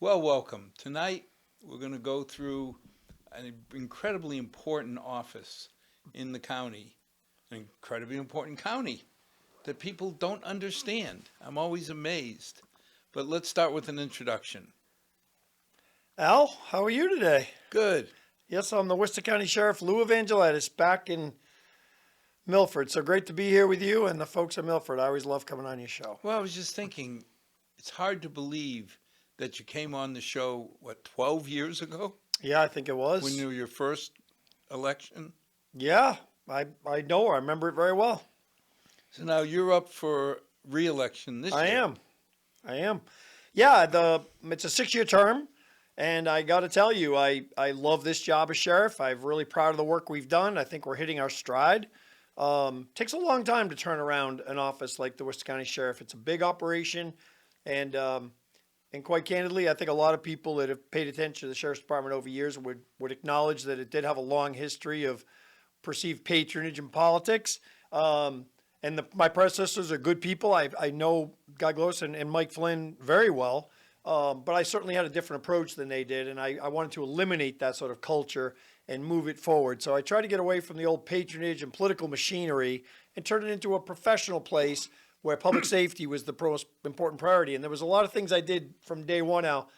Well, welcome. Tonight, we're going to go through an incredibly important office in the county, an incredibly important county that people don't understand. I'm always amazed. But let's start with an introduction. Al, how are you today? Good. Yes, I'm the Worcester County Sheriff, Lou Evangelidis, back in Milford. So great to be here with you and the folks at Milford. I always love coming on your show. Well, I was just thinking, it's hard to believe that you came on the show, 12 years ago? Yeah, I think it was. When you were your first election? Yeah, I know. I remember it very well. So now you're up for re-election this year. I am. Yeah, it's a 6-year term, and I got to tell you, I love this job as sheriff. I'm really proud of the work we've done. I think we're hitting our stride. Takes a long time to turn around an office like the Worcester County Sheriff. It's a big operation, and quite candidly, I think a lot of people that have paid attention to the Sheriff's Department over years would acknowledge that it did have a long history of perceived patronage in politics. My predecessors are good people. I know Guy Gloss and Mike Flynn very well, but I certainly had a different approach than they did, and I wanted to eliminate that sort of culture and move it forward. So I tried to get away from the old patronage and political machinery and turn it into a professional place where public safety was the most important priority. And there was a lot of things I did from day one out.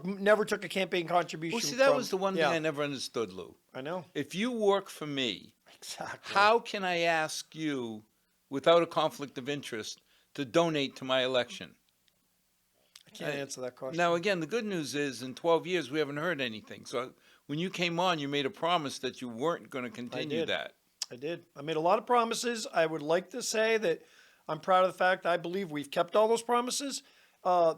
Never took a campaign contribution. Well, see, that was the one thing I never understood, Lou. I know. If you work for me, Exactly. how can I ask you, without a conflict of interest, to donate to my election? I can't answer that question. Now, again, the good news is in 12 years, we haven't heard anything. So when you came on, you made a promise that you weren't going to continue that. I did. I made a lot of promises. I would like to say that I'm proud of the fact I believe we've kept all those promises.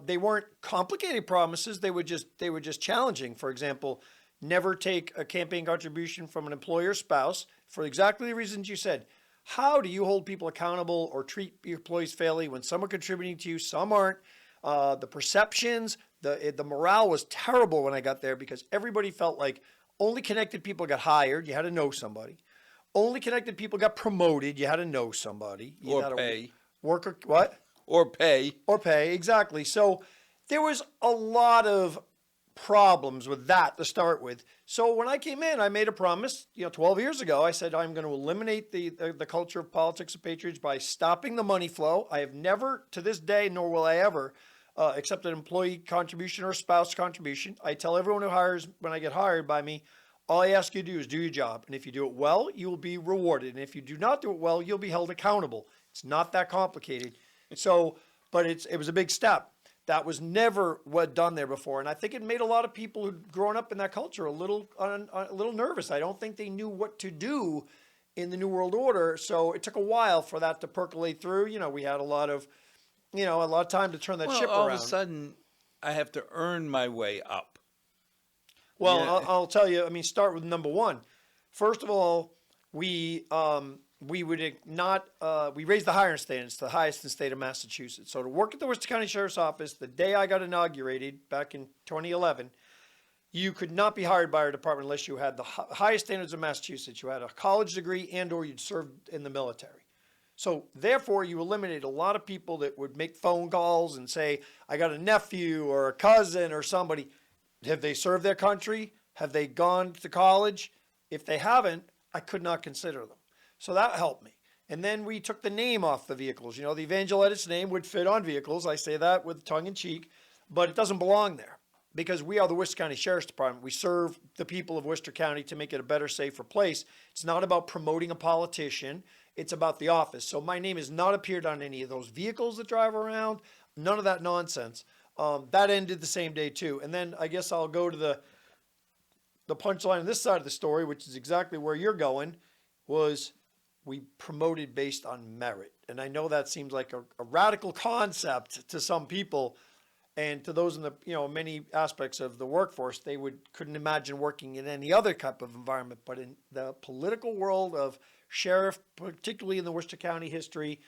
They weren't complicated promises. They were just challenging. For example, never take a campaign contribution from an employer spouse for exactly the reasons you said. How do you hold people accountable or treat your employees fairly when some are contributing to you, some aren't? The perceptions, the morale was terrible when I got there because everybody felt like only connected people got hired. You had to know somebody. Only connected people got promoted. You had to know somebody. You Or pay. Worker, what? Or pay. Or pay, exactly. So there was a lot of problems with that to start with. So when I came in, I made a promise, 12 years ago. I said, I'm going to eliminate the culture of politics of patronage by stopping the money flow. I have never, to this day, nor will I ever, accept an employee contribution or a spouse contribution. I tell everyone who hires, when I get hired by me, all I ask you to do is do your job. And if you do it well, you will be rewarded. And if you do not do it well, you'll be held accountable. It's not that complicated. So, but it was a big step. That was never done there before. And I think it made a lot of people who'd grown up in that culture a little nervous. I don't think they knew what to do in the New World Order. So it took a while for that to percolate through. We had a lot of time to turn that ship around. All of a sudden, I have to earn my way up. Well, Yeah. I'll tell you, start with number one. First of all, we raised the hiring standards to the highest in the state of Massachusetts. So to work at the Worcester County Sheriff's Office, the day I got inaugurated back in 2011, you could not be hired by our department unless you had the highest standards of Massachusetts. You had a college degree and or you'd served in the military. So therefore, you eliminated a lot of people that would make phone calls and say, I got a nephew or a cousin or somebody. Have they served their country? Have they gone to college? If they haven't, I could not consider them. So that helped me. And then we took the name off the vehicles. The Evangelidis name would fit on vehicles. I say that with tongue in cheek, but it doesn't belong there because we are the Worcester County Sheriff's Department. We serve the people of Worcester County to make it a better, safer place. It's not about promoting a politician. It's about the office. So my name has not appeared on any of those vehicles that drive around. None of that nonsense. That ended the same day too. And then I guess I'll go to the punchline on this side of the story, which is exactly where you're going, was we promoted based on merit. And I know that seems like a radical concept to some people, and to those in the many aspects of the workforce, they couldn't imagine working in any other type of environment. But in the political world of sheriff, particularly in the Worcester County history,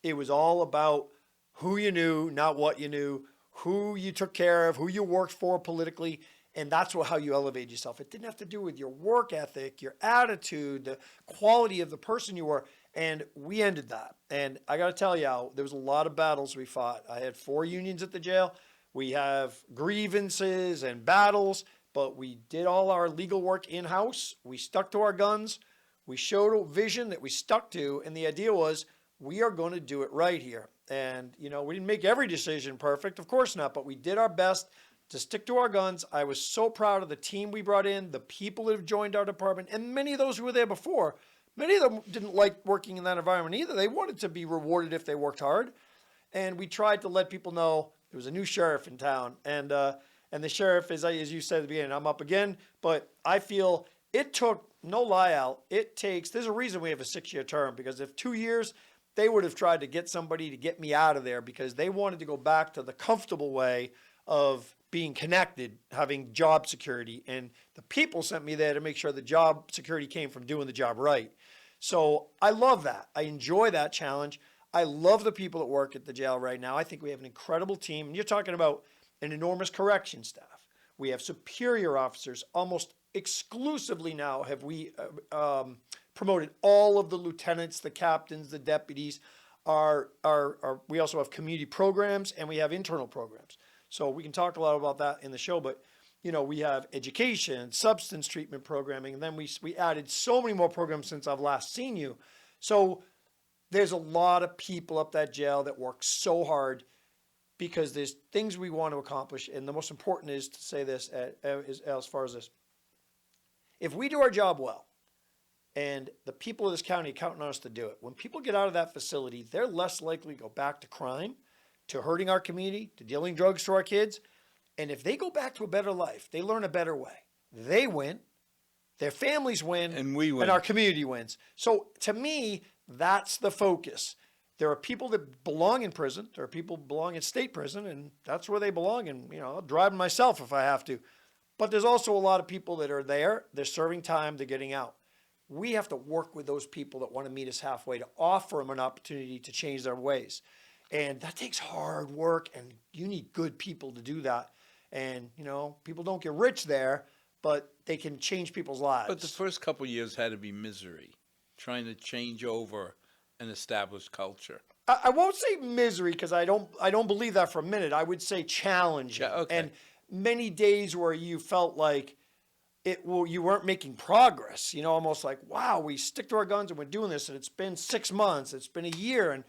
it was all about who you knew, not what you knew, who you took care of, who you worked for politically, and that's how you elevate yourself. It didn't have to do with your work ethic, your attitude, the quality of the person you were, and we ended that. And I got to tell you, Al, there was a lot of battles we fought. I had 4 unions at the jail. We have grievances and battles, but we did all our legal work in-house. We stuck to our guns. We showed a vision that we stuck to, and the idea was we are going to do it right here. And, you know, we didn't make every decision perfect, of course not, but we did our best to stick to our guns. I was so proud of the team we brought in, the people that have joined our department, and many of those who were there before. Many of them didn't like working in that environment either. They wanted to be rewarded if they worked hard. And we tried to let people know there was a new sheriff in town. And the sheriff, as you said at the beginning, I'm up again. But I feel it took, no lie, Al, it takes, there's a reason we have a 6-year term, because if 2 years, they would have tried to get somebody to get me out of there because they wanted to go back to the comfortable way of being connected, having job security. And the people sent me there to make sure the job security came from doing the job right. So I love that. I enjoy that challenge. I love the people that work at the jail right now. I think we have an incredible team. And you're talking about an enormous correction staff. We have superior officers. Almost exclusively now have we promoted all of the lieutenants, the captains, the deputies. We also have community programs and we have internal programs. So we can talk a lot about that in the show, but you know, we have education, substance treatment programming, and then we added so many more programs since I've last seen you. So there's a lot of people up that jail that work so hard because there's things we want to accomplish. And the most important is to say this as far as this. If we do our job well, and the people of this county are counting on us to do it, when people get out of that facility, they're less likely to go back to crime, to hurting our community, to dealing drugs to our kids. And if they go back to a better life, they learn a better way. They win, their families win, And we win. and our community wins. So to me, that's the focus. There are people that belong in prison. There are people who belong in state prison, and that's where they belong. And, you know, I'll drive them myself if I have to. But there's also a lot of people that are there. They're serving time. They're getting out. We have to work with those people that want to meet us halfway to offer them an opportunity to change their ways. And that takes hard work, and you need good people to do that. And, you know, people don't get rich there, but they can change people's lives. But the first couple of years had to be misery, trying to change over an established culture. I won't say misery because I don't believe that for a minute. I would say challenging. Yeah, okay. And many days where you felt like you weren't making progress, you know, almost like, wow, we stick to our guns and we're doing this, and it's been 6 months, it's been a year, and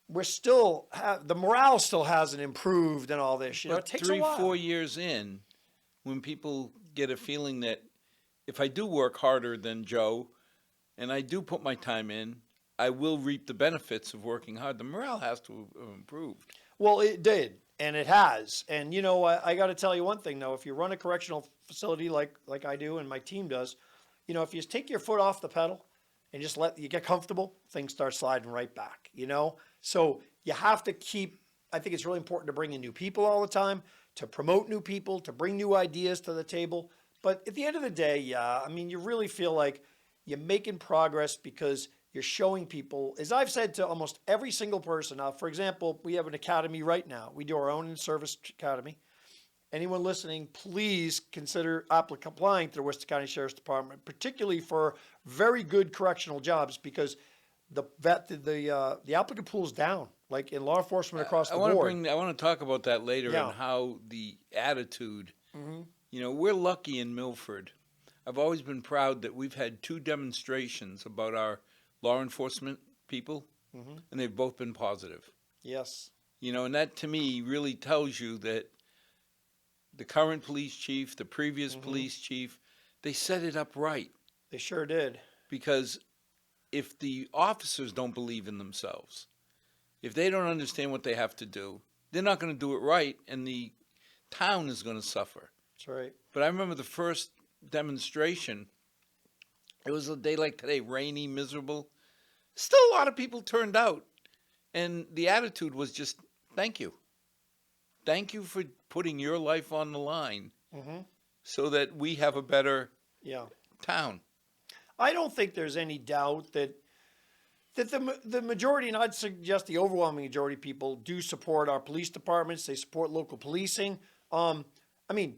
we're still, the morale still hasn't improved and all this. You know, it takes a while. 3-4 years in, when people get a feeling that if I do work harder than Joe and I do put my time in, I will reap the benefits of working hard, the morale has to have improved. Well, it did, and it has. And, you know, I got to tell you one thing, though. If you run a correctional facility like I do and my team does, you know, if you just take your foot off the pedal and just let you get comfortable, things start sliding right back, you know? So you have to keep, I think it's really important to bring in new people all the time, to promote new people, to bring new ideas to the table. But at the end of the day, yeah, I mean, you really feel like you're making progress because you're showing people, as I've said to almost every single person. Now, for example, we have an academy right now. We do our own in-service academy. Anyone listening, please consider applying to the Worcester County Sheriff's Department, particularly for very good correctional jobs, because the applicant pool is down, like in law enforcement across the board. I want to talk about that later, Yeah. and how the attitude. You know, we're lucky in Milford. I've always been proud that we've had 2 demonstrations about our law enforcement people, and they've both been positive. Yes. You know, and that to me really tells you that the current police chief, the previous police chief, they set it up right. They sure did. Because if the officers don't believe in themselves, if they don't understand what they have to do, they're not going to do it right, and the town is going to suffer. That's right. But I remember the first demonstration, it was a day like today, rainy, miserable. Still a lot of people turned out, and the attitude was just, thank you. Thank you for putting your life on the line so that we have a better town. I don't think there's any doubt that the majority, and I'd suggest the overwhelming majority of people do support our police departments. They support local policing. I mean,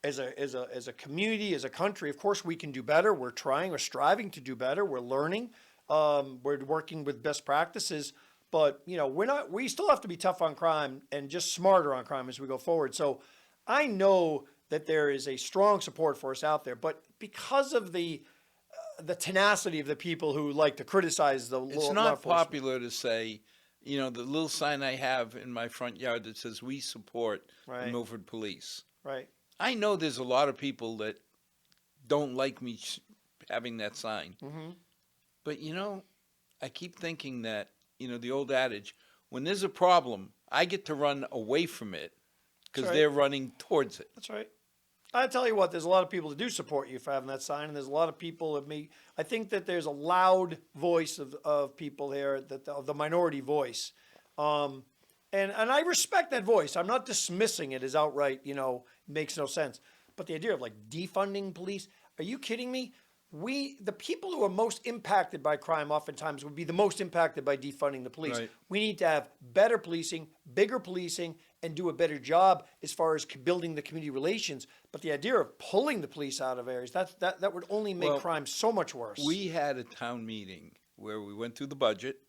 as a community, as a country, of course we can do better. We're trying, we're striving to do better. We're learning. We're working with best practices. But, we still have to be tough on crime and just smarter on crime as we go forward. So I know that there is a strong support for us out there, but because of the tenacity of the people who like to criticize the It's law not enforcement. popular to say, the little sign I have in my front yard that says we support the Right. Milford Police. Right. I know there's a lot of people that don't like me having that sign. Mm-hmm. But, I keep thinking that, the old adage, when there's a problem, I get to run away from it because right. they're running towards it. That's right. I tell you what, there's a lot of people that do support you for having that sign, and there's a lot of people that I think that there's a loud voice of people here, of the minority voice. And I respect that voice. I'm not dismissing it as outright, makes no sense. But the idea of like defunding police, are you kidding me? The people who are most impacted by crime oftentimes would be the most impacted by defunding the police. Right. We need to have better policing, bigger policing, and do a better job as far as building the community relations. But the idea of pulling the police out of areas, that would only make crime so much worse. We had a town meeting where we went through the budget,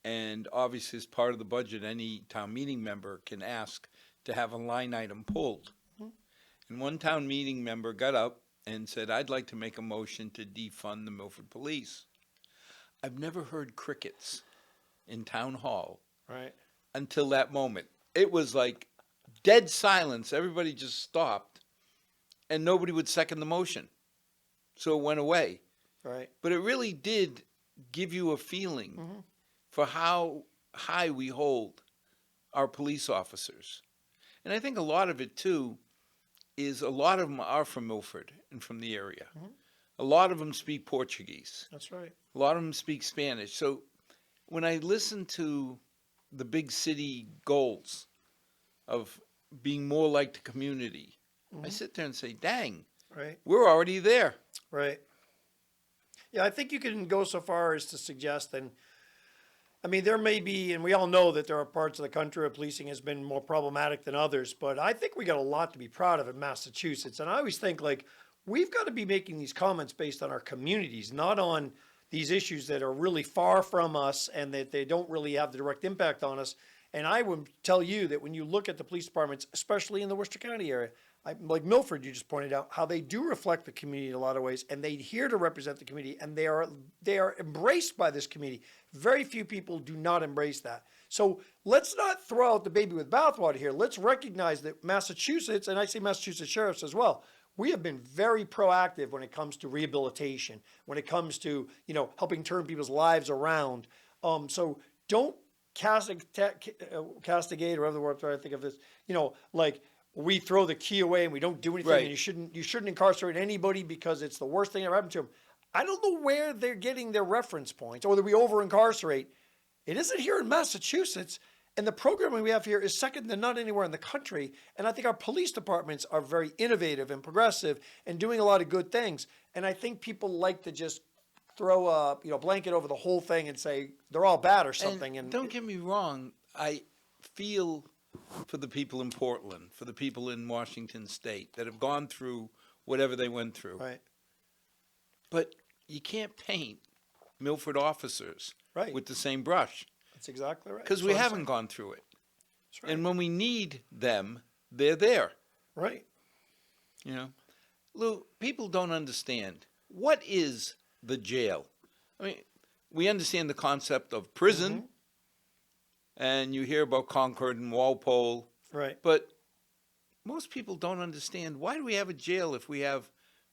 and obviously as part of the budget, any town meeting member can ask to have a line item pulled. Mm-hmm. And one town meeting member got up and said, I'd like to make a motion to defund the Milford Police. I've never heard crickets in town hall Right. until that moment. It was like dead silence. Everybody just stopped, and nobody would second the motion. So it went away. Right. But it really did give you a feeling for how high we hold our police officers. And I think a lot of it, too, is a lot of them are from Milford and from the area. A lot of them speak Portuguese. That's right. A lot of them speak Spanish. So when I listen to the big city goals of being more like the community, I sit there and say, dang, Right. we're already there. Right. Yeah, I think you can go so far as to suggest, and I mean, there may be, and we all know that there are parts of the country where policing has been more problematic than others, but I think we got a lot to be proud of in Massachusetts. And I always think, like, we've got to be making these comments based on our communities, not on these issues that are really far from us and that they don't really have the direct impact on us. And I would tell you that when you look at the police departments, especially in the Worcester County area, like Milford, you just pointed out, how they do reflect the community in a lot of ways, and they're here to represent the community, and they are embraced by this community. Very few people do not embrace that. So let's not throw out the baby with bathwater here. Let's recognize that Massachusetts, and I say Massachusetts sheriffs as well, we have been very proactive when it comes to rehabilitation, when it comes to, helping turn people's lives around. So don't castigate, or whatever the word I'm trying to think of this, like, we throw the key away and we don't do anything, Right. and you shouldn't incarcerate anybody because it's the worst thing that ever happened to them. I don't know where they're getting their reference points, or that we over incarcerate. It isn't here in Massachusetts, and the programming we have here is second to none anywhere in the country. And I think our police departments are very innovative and progressive and doing a lot of good things. And I think people like to just throw a blanket over the whole thing and say they're all bad or something. And don't get me wrong, I feel for the people in Portland, for the people in Washington State that have gone through whatever they went through. Right. But you can't paint Milford officers Right. with the same brush That's exactly right. because That's we what I'm haven't saying. gone through it. That's right. And when we need them, they're there. Right. Lou, people don't understand. What is the jail? I mean, we understand the concept of prison, and you hear about Concord and Walpole, Right. but most people don't understand, why do we have a jail if we have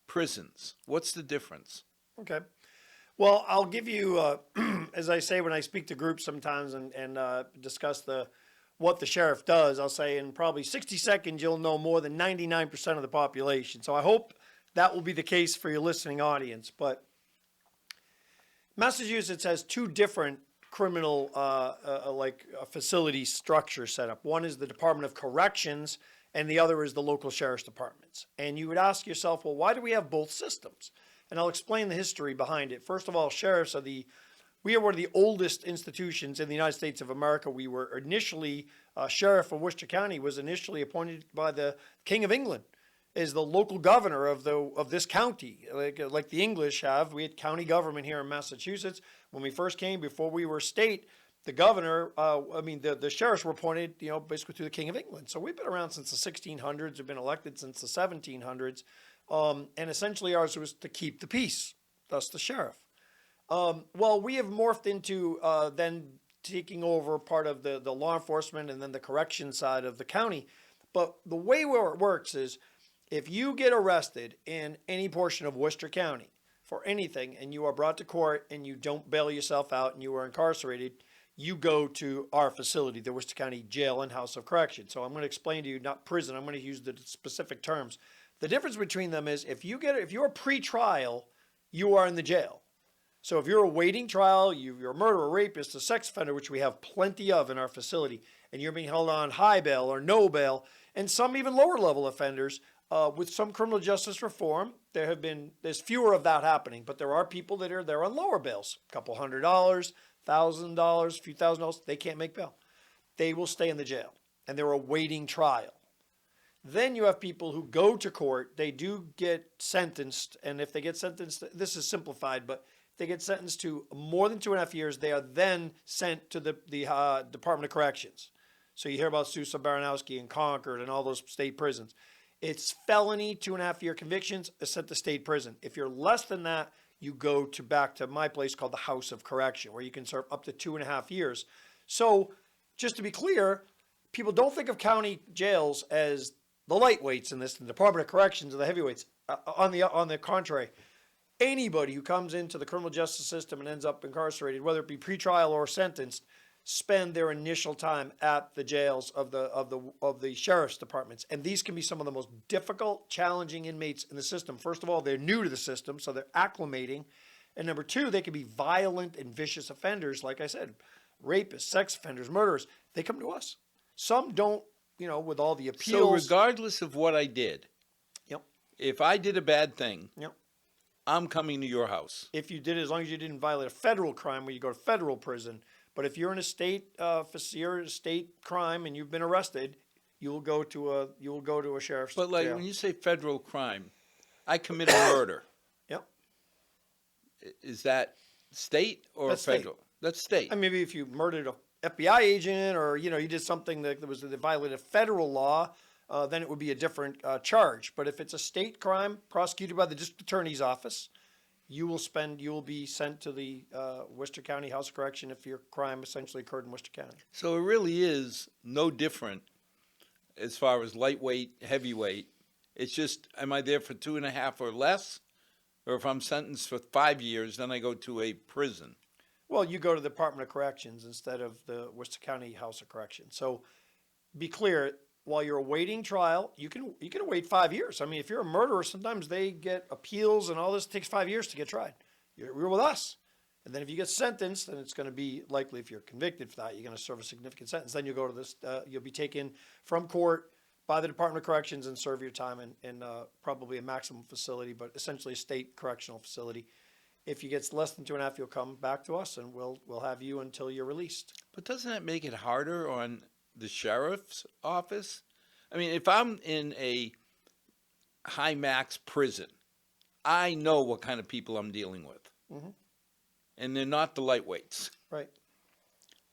prisons? What's the difference? Okay. Well, I'll give you, as I say when I speak to groups sometimes and discuss what the sheriff does, I'll say in probably 60 seconds you'll know more than 99% of the population. So I hope that will be the case for your listening audience. But Massachusetts has two different criminal facility structure set up. One is the Department of Corrections, and the other is the local sheriff's departments. And you would ask yourself, well, why do we have both systems? And I'll explain the history behind it. First of all, sheriffs we are one of the oldest institutions in the United States of America. We were initially, Sheriff of Worcester County was initially appointed by the King of England as the local governor of this county. Like the English have, we had county government here in Massachusetts. When we first came, before we were a state, the governor, the sheriffs were appointed, basically through the King of England. So we've been around since the 1600s. We've been elected since the 1700s. And essentially ours was to keep the peace, thus the sheriff. Well, we have morphed into then taking over part of the law enforcement and then the correction side of the county. But the way where it works is if you get arrested in any portion of Worcester County for anything and you are brought to court and you don't bail yourself out and you are incarcerated, you go to our facility, the Worcester County Jail and House of Correction. So I'm going to explain to you, not prison, I'm going to use the specific terms. The difference between them is if you're pre-trial, you are in the jail. So if you're awaiting trial, you're a murderer, a rapist, a sex offender, which we have plenty of in our facility, and you're being held on high bail or no bail, and some even lower level offenders, with some criminal justice reform, there's fewer of that happening, but there are people that are there on lower bails, a couple $100, $1,000, a few $1,000, they can't make bail. They will stay in the jail, and they're awaiting trial. Then you have people who go to court, they do get sentenced, and if they get sentenced, this is simplified, but if they get sentenced to more than 2.5 years, they are then sent to the Department of Corrections. So you hear about Sousa Baranowski and Concord and all those state prisons. It's felony, 2.5-year convictions, is sent to state prison. If you're less than that, you go back to my place called the House of Correction, where you can serve up to 2.5 years. So just to be clear, people don't think of county jails as the lightweights in this, the Department of Corrections are the heavyweights. On the contrary, anybody who comes into the criminal justice system and ends up incarcerated, whether it be pretrial or sentenced, spend their initial time at the jails of the sheriff's departments. And these can be some of the most difficult, challenging inmates in the system. First of all, they're new to the system, so they're acclimating. And number two, they can be violent and vicious offenders, like I said, rapists, sex offenders, murderers. They come to us. Some don't, with all the appeals. So regardless of what I did, Yep. if I did a bad thing, Yep. I'm coming to your house. If you did, as long as you didn't violate a federal crime where you go to federal prison. But if you're in a state crime and you've been arrested, you'll go to a sheriff's But like jail. when you say federal crime, I commit a murder. Yep. Is that state or That's state. federal? That's state. And maybe if you murdered a FBI agent or you did something that violated federal law, then it would be a different charge. But if it's a state crime prosecuted by the district attorney's office, you will be sent to the Worcester County House of Correction if your crime essentially occurred in Worcester County. So it really is no different as far as lightweight, heavyweight. It's just, am I there for 2.5 or less? Or if I'm sentenced for 5 years, then I go to a prison. Well, you go to the Department of Corrections instead of the Worcester County House of Correction. So be clear, while you're awaiting trial, you can wait 5 years. I mean, if you're a murderer, sometimes they get appeals and all this. It takes 5 years to get tried. You're with us. And then if you get sentenced, then it's going to be likely, if you're convicted for that, you're going to serve a significant sentence. Then you'll go to this, you'll be taken from court by the Department of Corrections and serve your time in probably a maximum facility, but essentially a state correctional facility. If you get less than 2.5, you'll come back to us and we'll have you until you're released. But doesn't that make it harder on the sheriff's office? I mean, if I'm in a high max prison, I know what kind of people I'm dealing with. Mm-hmm. And they're not the lightweights. Right.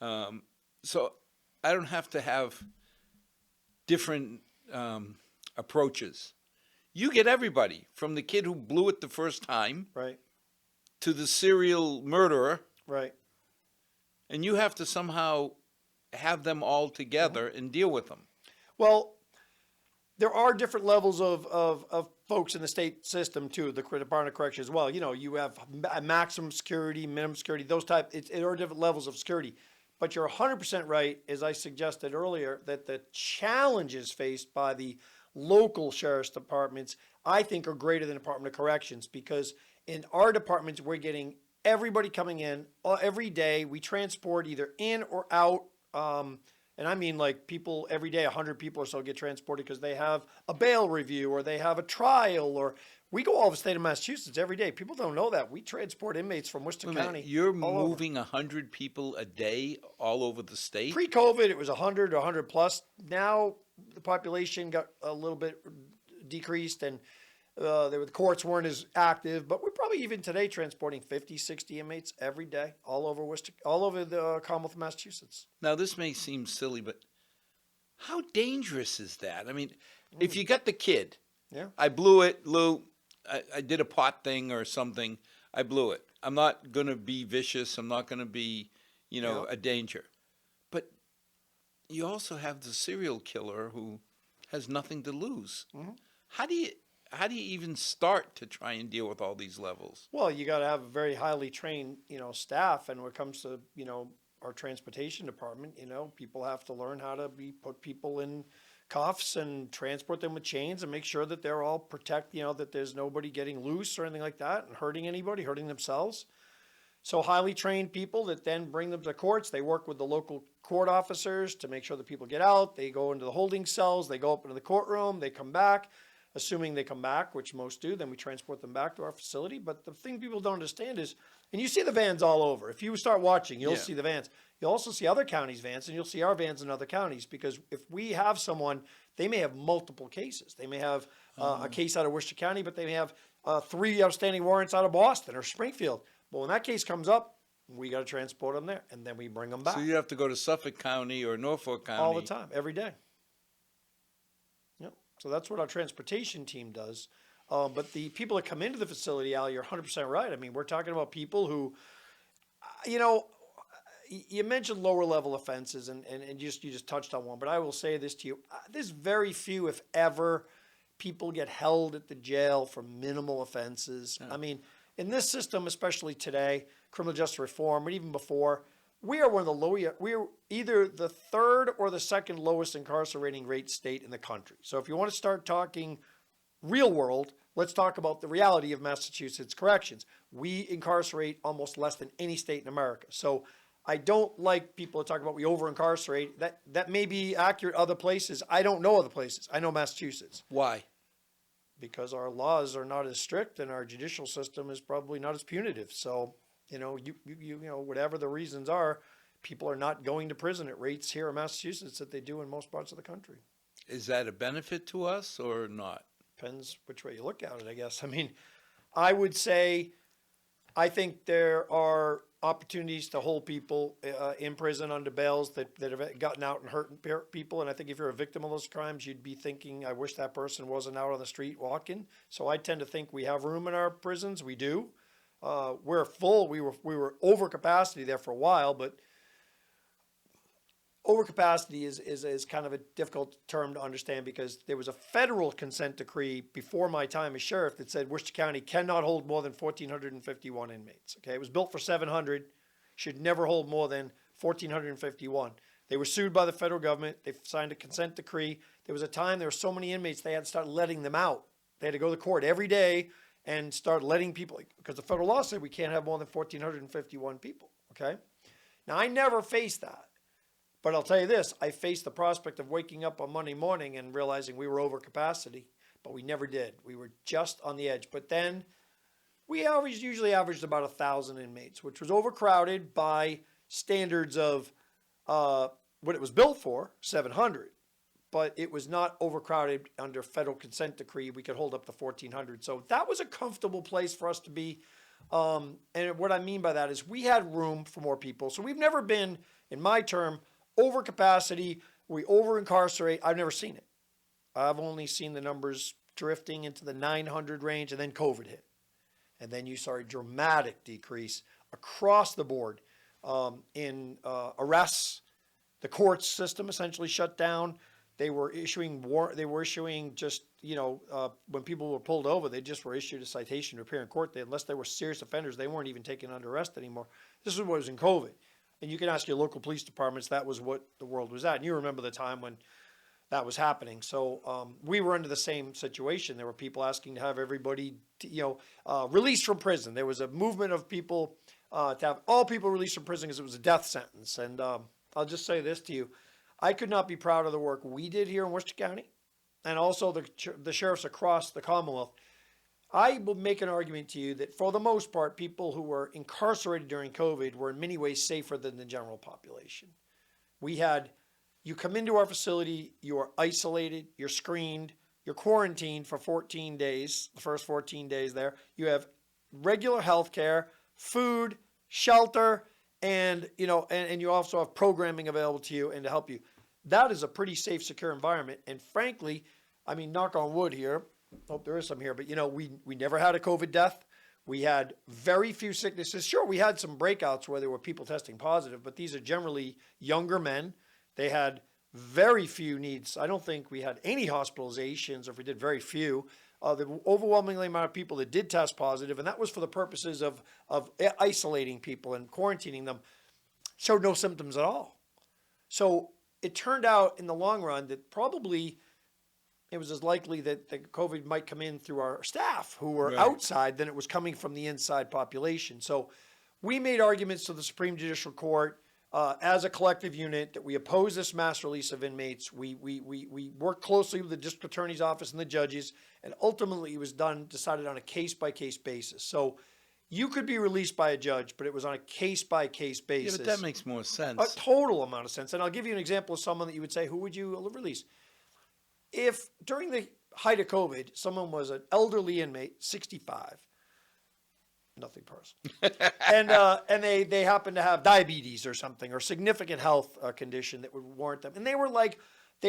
So I don't have to have different approaches. You get everybody, from the kid who blew it the first time Right. to the serial murderer, Right. and you have to somehow have them all together and deal with them. Well, there are different levels of folks in the state system too, the Department of Correction as well. You have maximum security, minimum security, those type. There are different levels of security. But you're 100% right, as I suggested earlier, that the challenges faced by the local sheriff's departments, I think, are greater than the Department of Corrections, because in our departments, we're getting everybody coming in every day. We transport either in or out. And I mean, like, people every day, 100 people or so get transported because they have a bail review or they have a trial, or we go all over the state of Massachusetts every day. People don't know that. We transport inmates from Worcester County. You're all over. moving 100 people a day all over the state? Pre-COVID, it was 100 or 100 plus. Now the population got a little bit decreased, and The courts weren't as active, but we're probably even today transporting 50, 60 inmates every day all over Worcester, all over the Commonwealth of Massachusetts. Now, this may seem silly, but how dangerous is that? I mean, if you got the kid, Yeah. I blew it, Lou, I did a pot thing or something, I blew it. I'm not going to be vicious. I'm not going to be, Yeah. a danger. But you also have the serial killer who has nothing to lose. Mm-hmm. How do you even start to try and deal with all these levels? Well, you got to have a very highly trained, staff. And when it comes to, our transportation department, people have to learn how to put people in cuffs and transport them with chains and make sure that they're all that there's nobody getting loose or anything like that and hurting anybody, hurting themselves. So highly trained people that then bring them to courts. They work with the local court officers to make sure that people get out. They go into the holding cells. They go up into the courtroom. They come back. Assuming they come back, which most do, then we transport them back to our facility. But the thing people don't understand is, and you see the vans all over. If you start watching, you'll see the vans. You'll also see other counties' vans, and you'll see our vans in other counties. Because if we have someone, they may have multiple cases. They may have a case out of Worcester County, but they may have 3 outstanding warrants out of Boston or Springfield. But when that case comes up, we got to transport them there, and then we bring them back. So you have to go to Suffolk County or Norfolk County. All the time, every day. Yep. So that's what our transportation team does. But the people that come into the facility, Al, you're 100% right. I mean, we're talking about people who, you mentioned lower level offenses, and you just touched on one. But I will say this to you: there's very few, if ever, people get held at the jail for minimal offenses. I mean, in this system, especially today, criminal justice reform, but even before, we are one of the we're either the third or the second lowest incarcerating rate state in the country. So if you want to start talking real world, let's talk about the reality of Massachusetts corrections. We incarcerate almost less than any state in America. So I don't like people to talk about we over incarcerate. That may be accurate other places. I don't know other places. I know Massachusetts. Why? Because our laws are not as strict and our judicial system is probably not as punitive. So, whatever the reasons are, people are not going to prison at rates here in Massachusetts that they do in most parts of the country. Is that a benefit to us or not? Depends which way you look at it, I guess. I mean, I would say, I think there are opportunities to hold people in prison under bails that have gotten out and hurt people. And I think if you're a victim of those crimes, you'd be thinking, I wish that person wasn't out on the street walking. So I tend to think we have room in our prisons. We do. We're full. We were over capacity there for a while, but overcapacity is kind of a difficult term to understand because there was a federal consent decree before my time as sheriff that said Worcester County cannot hold more than 1,451 inmates. Okay, it was built for 700, should never hold more than 1,451. They were sued by the federal government. They signed a consent decree. There was a time there were so many inmates they had to start letting them out. They had to go to court every day and start letting people, because the federal law said we can't have more than 1,451 people. Okay, now I never faced that. But I'll tell you this, I faced the prospect of waking up on Monday morning and realizing we were over capacity, but we never did. We were just on the edge. But then we usually averaged about 1,000 inmates, which was overcrowded by standards of what it was built for, 700. But it was not overcrowded under federal consent decree. We could hold up to 1,400. So that was a comfortable place for us to be. And what I mean by that is we had room for more people. So we've never been, in my term, over capacity, we over incarcerate. I've never seen it. I've only seen the numbers drifting into the 900 range, and then COVID hit. And then you saw a dramatic decrease across the board in arrests. The court system essentially shut down. They were issuing just, when people were pulled over, they just were issued a citation to appear in court. Unless they were serious offenders, they weren't even taken under arrest anymore. This is what was in COVID. And you can ask your local police departments, that was what the world was at. And you remember the time when that was happening. So we were under the same situation. There were people asking to have everybody, released from prison. There was a movement of people to have all people released from prison because it was a death sentence. And I'll just say this to you. I could not be proud of the work we did here in Worcester County and also the sheriffs across the Commonwealth. I will make an argument to you that for the most part, people who were incarcerated during COVID were in many ways safer than the general population. You come into our facility, you are isolated, you're screened, You're quarantined for 14 days, the first 14 days there. You have regular health care, food, shelter, and and you also have programming available to you and to help you. That is a pretty safe, secure environment. And frankly, I mean, knock on wood here. Hope there is some here, but we never had a COVID death. We had very few sicknesses. Sure, we had some breakouts where there were people testing positive, but these are generally younger men. They had very few needs. I don't think we had any hospitalizations, or if we did, very few. The overwhelmingly amount of people that did test positive, and that was for the purposes of isolating people and quarantining them, showed no symptoms at all. So it turned out in the long run that probably it was as likely that the COVID might come in through our staff who were outside than it was coming from the inside population. So we made arguments to the Supreme Judicial Court as a collective unit that we oppose this mass release of inmates. We worked closely with the district attorney's office and the judges, and ultimately it was decided on a case-by-case basis. So you could be released by a judge, but it was on a case-by-case basis. Yeah, but that makes more sense. A total amount of sense. And I'll give you an example of someone that you would say, who would you release? If during the height of COVID, someone was an elderly inmate, 65, nothing personal, and they happen to have diabetes or something, or significant health condition that would warrant them, and they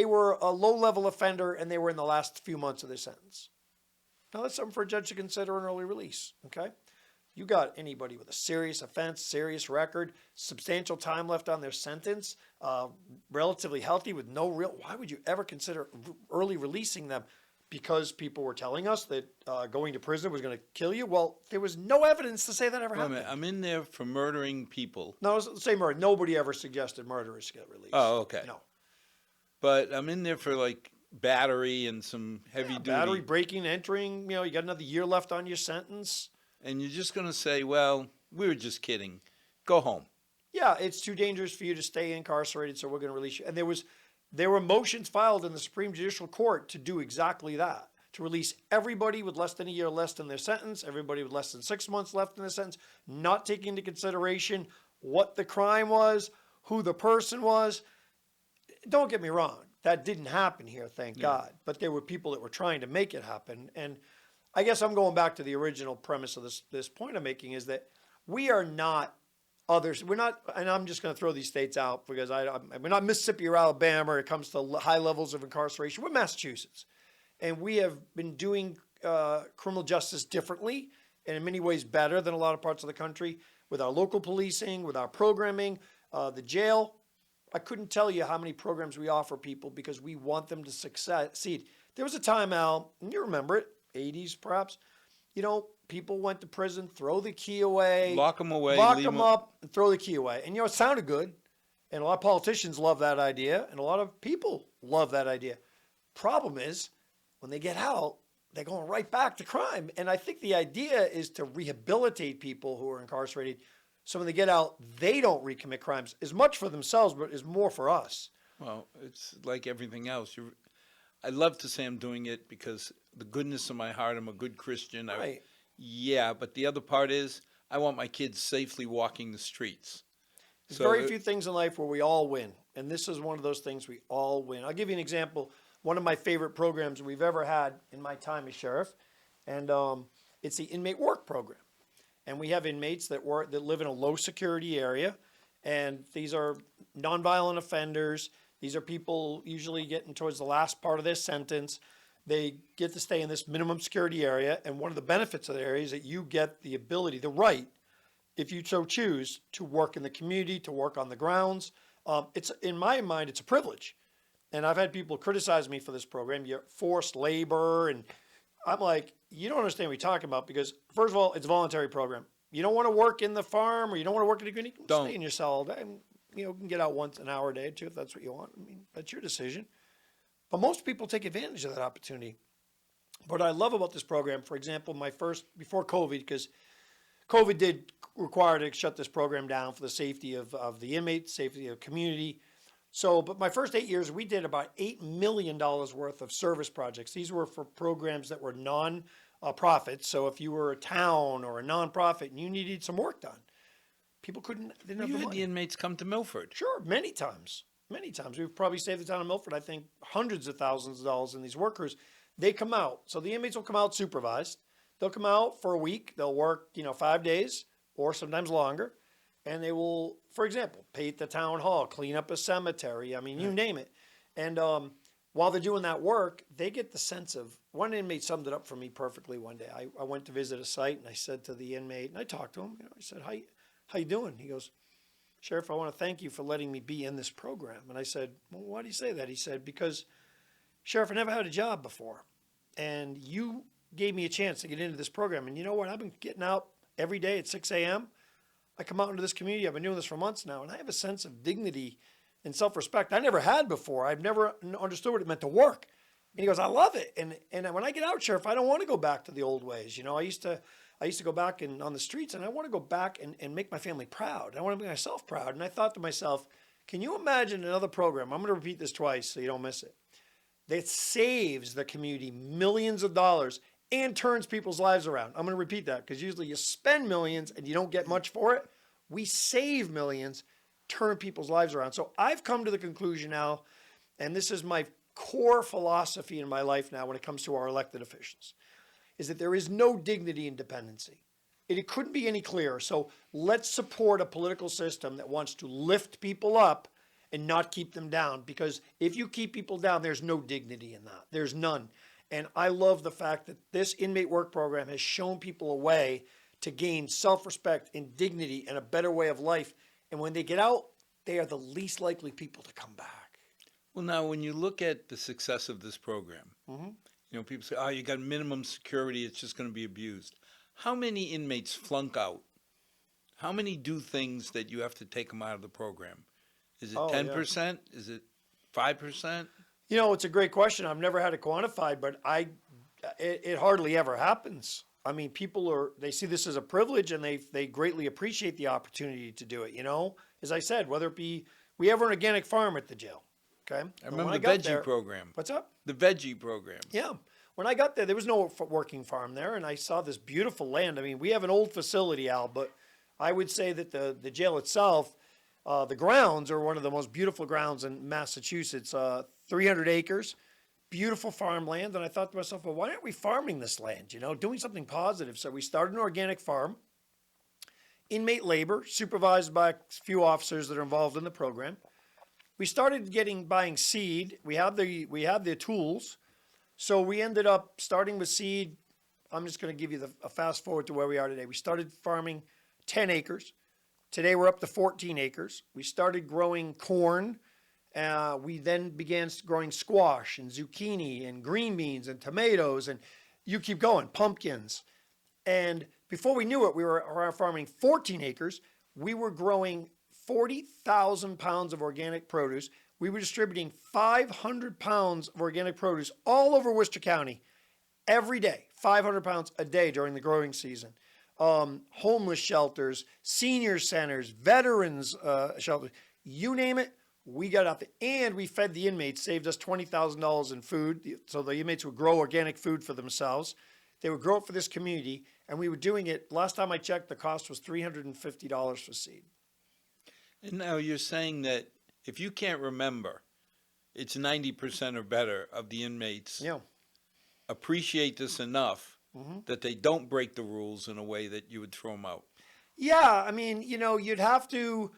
were a low-level offender, and they were in the last few months of their sentence. Now that's something for a judge to consider an early release. Okay, you got anybody with a serious offense, serious record, substantial time left on their sentence, relatively healthy with no real. Why would you ever consider early releasing them? Because people were telling us that going to prison was going to kill you. Well, there was no evidence to say that ever happened. I'm in there for murdering people. No, say murder. Nobody ever suggested murderers get released. Oh, okay. No. But I'm in there for like battery and some heavy duty. Battery, breaking, entering. You got another year left on your sentence. And you're just going to say, well, we were just kidding. Go home. Yeah, it's too dangerous for you to stay incarcerated, so we're going to release you. And there were motions filed in the Supreme Judicial Court to do exactly that, to release everybody with less than a year left in their sentence, everybody with less than 6 months left in their sentence, not taking into consideration what the crime was, who the person was. Don't get me wrong, that didn't happen here, thank God. But there were people that were trying to make it happen. And I guess I'm going back to the original premise of this point I'm making, is that we are not others. We're not, and I'm just going to throw these states out because we're not Mississippi or Alabama when it comes to high levels of incarceration. We're Massachusetts. And we have been doing criminal justice differently and in many ways better than a lot of parts of the country, with our local policing, with our programming, the jail. I couldn't tell you how many programs we offer people because we want them to succeed. There was a time, Al, and you remember it, 80s perhaps, people went to prison, throw the key away. Lock them away. Lock them up and throw the key away. And it sounded good. And a lot of politicians love that idea. And a lot of people love that idea. Problem is, when they get out, they're going right back to crime. And I think the idea is to rehabilitate people who are incarcerated, so when they get out, they don't recommit crimes as much for themselves, but is more for us. Well, it's like everything else. I love to say I'm doing it because the goodness of my heart, I'm a good Christian. Right. Yeah, but the other part is I want my kids safely walking the streets. There's very few things in life where we all win, and this is one of those things we all win. I'll give you an example. One of my favorite programs we've ever had in my time as sheriff, and it's the inmate work program. And we have inmates that live in a low security area, and these are nonviolent offenders. These are people usually getting towards the last part of their sentence. They get to stay in this minimum security area, and one of the benefits of the area is that you get the ability, the right, if you so choose, to work in the community, to work on the grounds. It's, in my mind, it's a privilege. And I've had people criticize me for this program. You're forced labor, and I'm like, you don't understand what you're talking about, because first of all, it's a voluntary program. You don't want to work in the farm, or you don't want to work in the community, stay in your cell all day. You can get out once an hour a day or two if that's what you want. I mean, that's your decision. But most people take advantage of that opportunity. What I love about this program, for example, before COVID, because COVID did require to shut this program down for the safety of the inmates, safety of the community. But my first 8 years, we did about $8 million worth of service projects. These were for programs that were non-profits. So if you were a town or a nonprofit and you needed some work done, people didn't have the money. You had the inmates come to Milford. Sure, many times. Many times. We've probably saved the town of Milford, I think, hundreds of thousands of dollars in these workers they come out. So the inmates will come out supervised. They'll come out for a week. They'll work, 5 days or sometimes longer. And they will, for example, paint the town hall, clean up a cemetery. I mean, you name it. And while they're doing that work, they get the sense of, one inmate summed it up for me perfectly one day. I went to visit a site and I said to the inmate, and I talked to him, I said, how you doing? He goes, Sheriff, I want to thank you for letting me be in this program. And I said, well, why do you say that? He said, because, Sheriff, I never had a job before. And you gave me a chance to get into this program. And you know what? I've been getting out every day at 6 a.m. I come out into this community. I've been doing this for months now. And I have a sense of dignity and self-respect I never had before. I've never understood what it meant to work. And he goes, I love it. And when I get out, Sheriff, I don't want to go back to the old ways. I used to go back and on the streets, and I want to go back and make my family proud. I want to make myself proud. And I thought to myself, can you imagine another program? I'm going to repeat this twice so you don't miss it. That saves the community millions of dollars and turns people's lives around. I'm going to repeat that because usually you spend millions and you don't get much for it. We save millions, turn people's lives around. So I've come to the conclusion now, and this is my core philosophy in my life now when it comes to our elected officials, is that there is no dignity in dependency. It couldn't be any clearer. So let's support a political system that wants to lift people up and not keep them down. Because if you keep people down, there's no dignity in that. There's none. And I love the fact that this inmate work program has shown people a way to gain self-respect and dignity and a better way of life. And when they get out, they are the least likely people to come back. Well, now, when you look at the success of this program, people say, oh, you got minimum security, it's just going to be abused. How many inmates flunk out? How many do things that you have to take them out of the program? Is it 10%? Yeah. Is it 5%? It's a great question. I've never had it quantified, but it hardly ever happens. I mean, they see this as a privilege and they greatly appreciate the opportunity to do it. As I said, whether it be, we have an organic farm at the jail. Okay. I remember the veggie program. What's up? The veggie program. Yeah. When I got there was no working farm there, and I saw this beautiful land. I mean, we have an old facility, Al, but I would say that the jail itself, the grounds are one of the most beautiful grounds in Massachusetts, 300 acres, beautiful farmland. And I thought to myself, well, why aren't we farming this land, doing something positive? So we started an organic farm, inmate labor, supervised by a few officers that are involved in the program. We started buying seed. We have the tools. So we ended up starting with seed. I'm just going to give you a fast forward to where we are today. We started farming 10 acres. Today we're up to 14 acres. We started growing corn. We then began growing squash and zucchini and green beans and tomatoes, and you keep going, pumpkins. And before we knew it, we were farming 14 acres. We were growing 40,000 pounds of organic produce. We were distributing 500 pounds of organic produce all over Worcester County every day, 500 pounds a day during the growing season. Homeless shelters, senior centers, veterans shelters, you name it, we got out there. And we fed the inmates, saved us $20,000 in food. So the inmates would grow organic food for themselves. They would grow it for this community. And we were doing it, last time I checked, the cost was $350 for seed. And now you're saying that if you can't remember, it's 90% or better of the inmates appreciate this enough that they don't break the rules in a way that you would throw them out. Yeah, I mean, you'd have to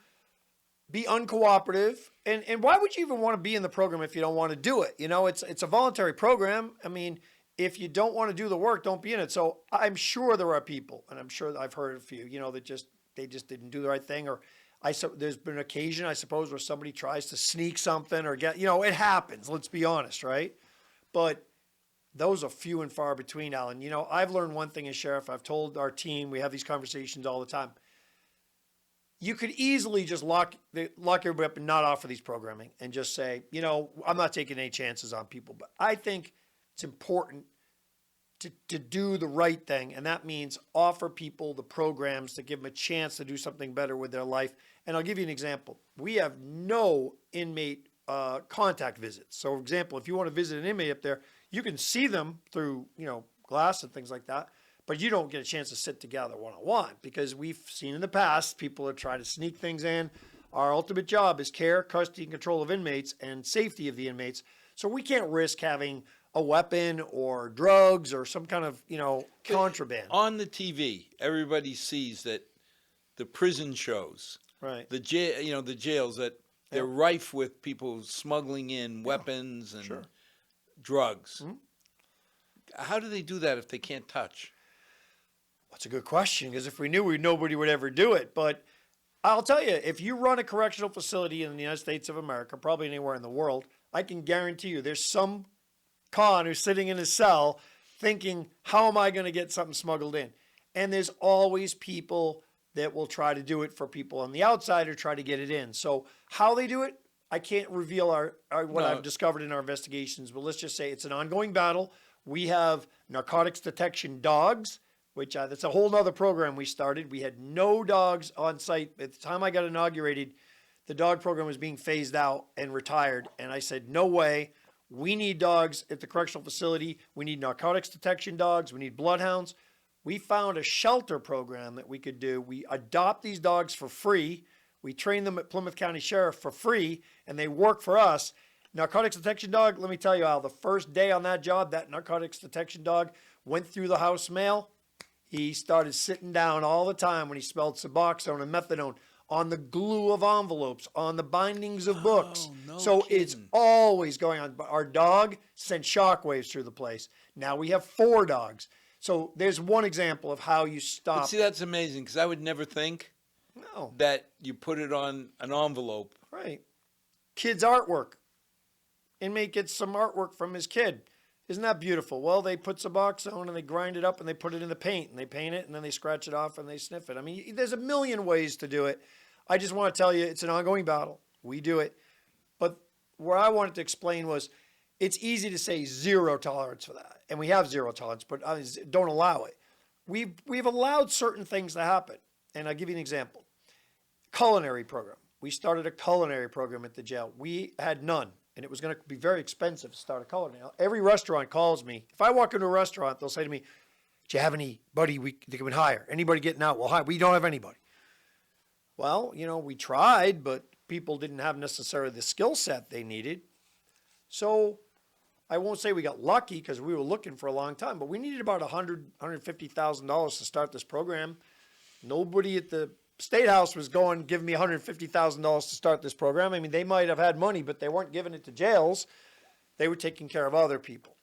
be uncooperative. And why would you even want to be in the program if you don't want to do it? It's a voluntary program. I mean, if you don't want to do the work, don't be in it. So I'm sure there are people, and I'm sure I've heard a few, that they just didn't do the right thing, or there's been an occasion, I suppose, where somebody tries to sneak something or get, it happens, let's be honest, right? But those are few and far between, Alan. I've learned one thing as sheriff. I've told our team, we have these conversations all the time. You could easily just lock everybody up and not offer these programming and just say, I'm not taking any chances on people. But I think it's important to do the right thing, and that means offer people the programs to give them a chance to do something better with their life. And I'll give you an example. We have no inmate contact visits. So, for example, if you want to visit an inmate up there, you can see them through, glass and things like that, but you don't get a chance to sit together one-on-one because we've seen in the past people are trying to sneak things in. Our ultimate job is care, custody, and control of inmates and safety of the inmates. So we can't risk having a weapon or drugs or some kind of, contraband. On the TV, everybody sees that the prison shows, Right. the jails that they're rife with people smuggling in weapons and Sure. drugs. How do they do that if they can't touch? That's a good question, because if we knew, nobody would ever do it. But I'll tell you, if you run a correctional facility in the United States of America, probably anywhere in the world, I can guarantee you there's some con who's sitting in his cell thinking, how am I going to get something smuggled in? And there's always people that will try to do it for people on the outside or try to get it in. So how they do it, I can't reveal what I've discovered in our investigations, but let's just say it's an ongoing battle. We have narcotics detection dogs, which that's a whole nother program we started. We had no dogs on site. At the time I got inaugurated, the dog program was being phased out and retired. And I said, no way. We need dogs at the correctional facility. We need narcotics detection dogs. We need bloodhounds. We found a shelter program that we could do. We adopt these dogs for free. We train them at Plymouth County Sheriff for free, and they work for us. Narcotics detection dog, let me tell you, Al, the first day on that job, that narcotics detection dog went through the house mail. He started sitting down all the time when he smelled Suboxone and methadone on the glue of envelopes, on the bindings of books. No So kidding. it's always going on. But our dog sent shockwaves through the place. Now we have 4 dogs. So there's one example of how you But stop. see, that's amazing because I would never think No, that you put it on an envelope. right. Kids' artwork. Inmate gets some artwork from his kid. Isn't that beautiful? Well, they put Suboxone and they grind it up and they put it in the paint and they paint it and then they scratch it off and they sniff it. I mean, there's a million ways to do it. I just want to tell you it's an ongoing battle. We do it. But what I wanted to explain was it's easy to say zero tolerance for that. And we have zero tolerance, but don't allow it. We've allowed certain things to happen. And I'll give you an example. Culinary program. We started a culinary program at the jail. We had none. And it was going to be very expensive to start a culinary. Every restaurant calls me. If I walk into a restaurant, they'll say to me, do you have anybody we can hire? Anybody getting out? Well, hi, we don't have anybody. Well, we tried, but people didn't have necessarily the skill set they needed. So I won't say we got lucky because we were looking for a long time, but we needed about $150,000 to start this program. Nobody at the State House was giving me $150,000 to start this program. I mean, they might have had money, but they weren't giving it to jails. They were taking care of other people.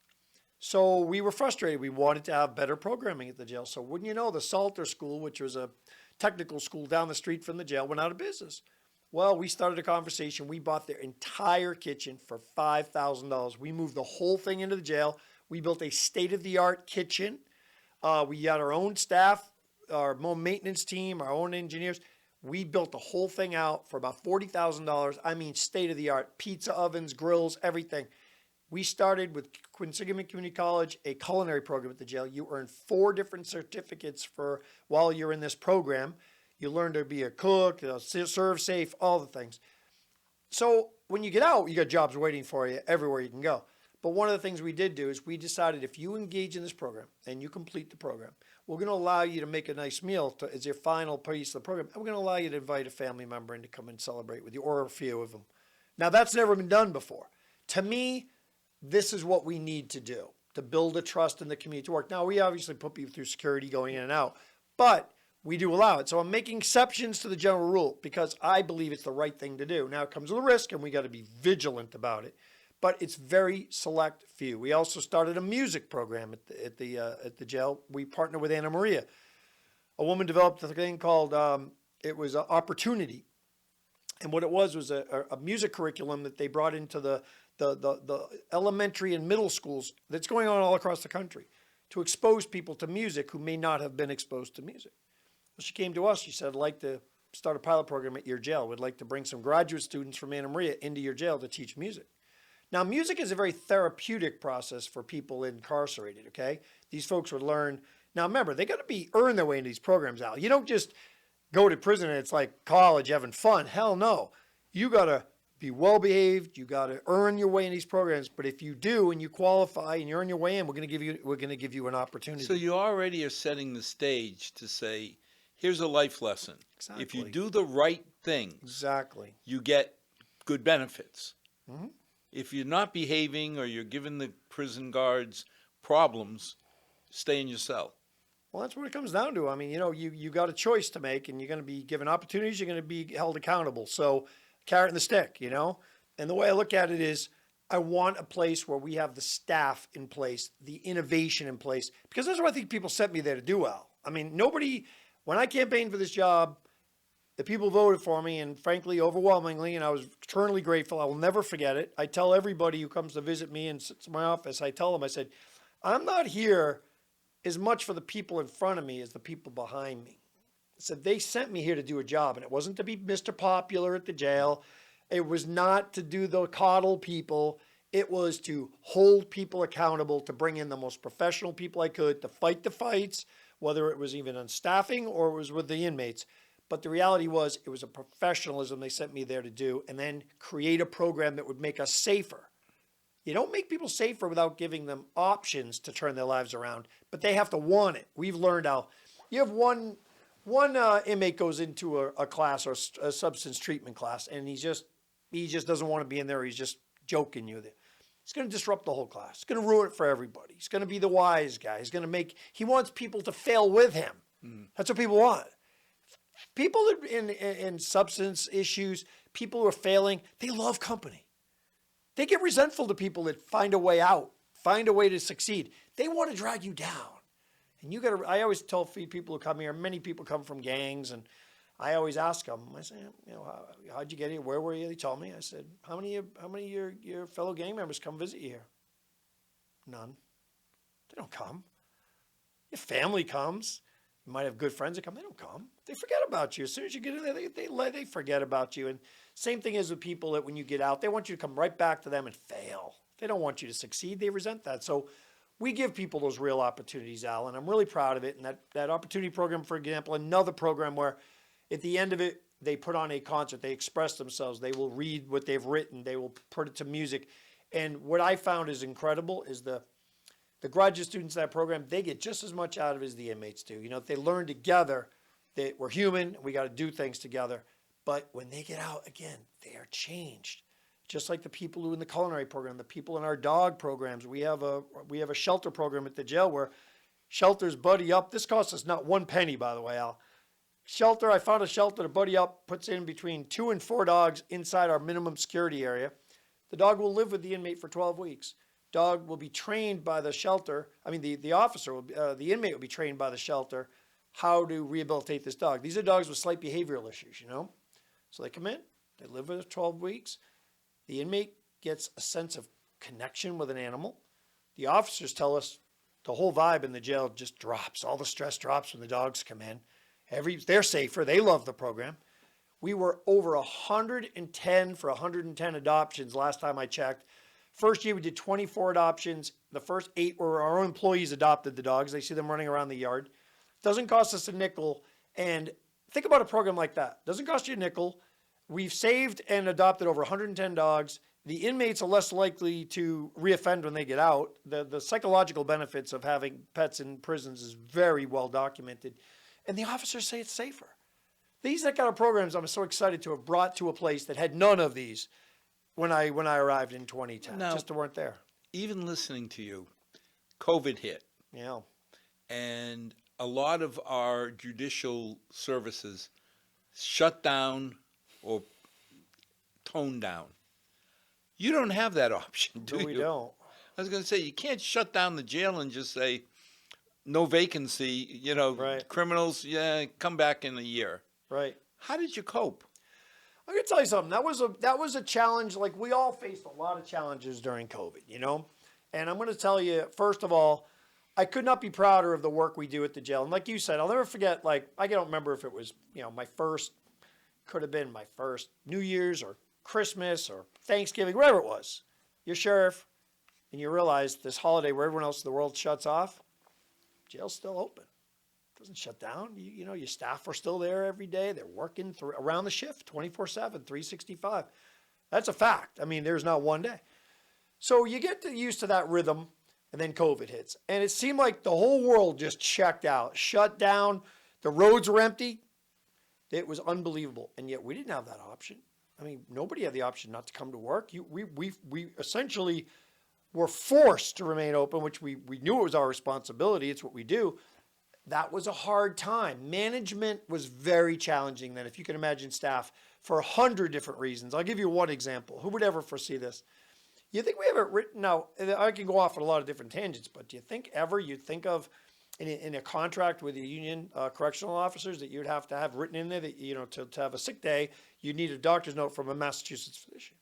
So we were frustrated. We wanted to have better programming at the jail. So wouldn't you know, the Salter School, which was a technical school down the street from the jail, went out of business. Well, we started a conversation. We bought their entire kitchen for $5,000. We moved the whole thing into the jail. We built a state-of-the-art kitchen. We had our own staff, our own maintenance team, our own engineers. We built the whole thing out for about $40,000. I mean, state-of-the-art, pizza ovens, grills, everything. We started with Quinsigamond Community College, a culinary program at the jail. You earn 4 different certificates while you're in this program. You learn to be a cook, serve safe, all the things. So when you get out, you got jobs waiting for you everywhere you can go. But one of the things we did do is we decided if you engage in this program and you complete the program, we're going to allow you to make a nice meal as your final piece of the program. And we're going to allow you to invite a family member in to come and celebrate with you, or a few of them. Now, that's never been done before. To me, this is what we need to do to build a trust in the community to work. Now, we obviously put people through security going in and out, but we do allow it. So I'm making exceptions to the general rule because I believe it's the right thing to do. Now, it comes with a risk, and we got to be vigilant about it. But it's very select few. We also started a music program at the jail. We partnered with Anna Maria. A woman developed a thing called it was Opportunity, and what it was a music curriculum that they brought into the elementary and middle schools that's going on all across the country to expose people to music who may not have been exposed to music. Well, she came to us. She said, "I'd like to start a pilot program at your jail. We'd like to bring some graduate students from Anna Maria into your jail to teach music." Now, music is a very therapeutic process for people incarcerated, okay? These folks would learn. Now, remember, they got to earn their way into these programs, Al. You don't just go to prison and it's like college having fun. Hell no. You got to be well-behaved. You got to earn your way in these programs. But if you do and you qualify and you earn your way in, we're going to give you an opportunity. So you already are setting the stage to say, here's a life lesson. Exactly. If you do the right things, Exactly. you get good benefits. Mm-hmm. If you're not behaving or you're giving the prison guards problems, stay in your cell. Well, that's what it comes down to. I mean, you got a choice to make, and you're going to be given opportunities. You're going to be held accountable. So, carrot and the stick. And the way I look at it is, I want a place where we have the staff in place, the innovation in place, because that's what I think people sent me there to do, Al. I mean, when I campaigned for this job, the people voted for me, and frankly, overwhelmingly, and I was eternally grateful. I will never forget it. I tell everybody who comes to visit me and sits in my office, I tell them, I said, I'm not here as much for the people in front of me as the people behind me. I said, they sent me here to do a job, and it wasn't to be Mr. Popular at the jail. It was not to do the coddle people. It was to hold people accountable, to bring in the most professional people I could, to fight the fights, whether it was even on staffing or it was with the inmates. But the reality was, it was a professionalism they sent me there to do, and then create a program that would make us safer. You don't make people safer without giving them options to turn their lives around, but they have to want it. We've learned how. You have one inmate goes into a class or a substance treatment class, and he just doesn't want to be in there. He's just joking you there. It's going to disrupt the whole class. It's going to ruin it for everybody. He's going to be the wise guy. He wants people to fail with him. That's what people want. People in substance issues, people who are failing, they love company. They get resentful to people that find a way out, find a way to succeed. They want to drag you down. And I always tell people who come here, many people come from gangs, and I always ask them, I say, how'd you get here? Where were you? They tell me. I said, how many of your fellow gang members come visit you here? None. They don't come. Your family comes. You might have good friends that come. They don't come. They forget about you. As soon as you get in there, they forget about you. And same thing is with people that when you get out, they want you to come right back to them and fail. They don't want you to succeed. They resent that. So we give people those real opportunities, Al, and I'm really proud of it. And that opportunity program, for example, another program where at the end of it, they put on a concert. They express themselves. They will read what they've written. They will put it to music. And what I found is incredible is the graduate students in that program, they get just as much out of it as the inmates do. If they learn together that we're human, we got to do things together. But when they get out, again, they are changed. Just like the people who in the culinary program, the people in our dog programs. We have a shelter program at the jail where shelters buddy up. This costs us not one penny, by the way, Al. I found a shelter to buddy up, puts in between 2 and 4 dogs inside our minimum security area. The dog will live with the inmate for 12 weeks. Dog will be trained by the shelter. I mean, the inmate will be trained by the shelter how to rehabilitate this dog. These are dogs with slight behavioral issues, So they come in, they live with us 12 weeks. The inmate gets a sense of connection with an animal. The officers tell us the whole vibe in the jail just drops. All the stress drops when the dogs come in. They're safer. They love the program. We were over 110 for 110 adoptions last time I checked. First year we did 24 adoptions. The first 8 were our own employees adopted the dogs. They see them running around the yard. Doesn't cost us a nickel. And think about a program like that. Doesn't cost you a nickel. We've saved and adopted over 110 dogs. The inmates are less likely to reoffend when they get out. The psychological benefits of having pets in prisons is very well documented. And the officers say it's safer. These are the kind of programs I'm so excited to have brought to a place that had none of these when I arrived in 2010. Now, just weren't there. Even listening to you, COVID hit. Yeah. And a lot of our judicial services shut down or toned down. You don't have that option, do you? No, we don't. I was going to say, you can't shut down the jail and just say, no vacancy, Right. Criminals, come back in a year. Right. How did you cope? I'm going to tell you something. That was a challenge. Like, we all faced a lot of challenges during COVID, And I'm going to tell you, first of all, I could not be prouder of the work we do at the jail. And like you said, I'll never forget, I don't remember if it was, could have been my first New Year's or Christmas or Thanksgiving, whatever it was. You're sheriff, and you realize this holiday where everyone else in the world shuts off, jail's still open. It doesn't shut down. Your staff are still there every day. They're working around the shift, 24/7, 365. That's a fact. I mean, there's not one day. So you get used to that rhythm, and then COVID hits. And it seemed like the whole world just checked out, shut down. The roads were empty. It was unbelievable. And yet we didn't have that option. I mean, nobody had the option not to come to work. We essentially were forced to remain open, which we knew it was our responsibility. It's what we do. That was a hard time. Management was very challenging then, if you can imagine staff, for 100 different reasons. I'll give you one example. Who would ever foresee this? You think we have it written out? I can go off on a lot of different tangents, but do you think ever you'd think of in a contract with the union correctional officers that you'd have to have written in there that, you know, to have a sick day, you need a doctor's note from a Massachusetts physician?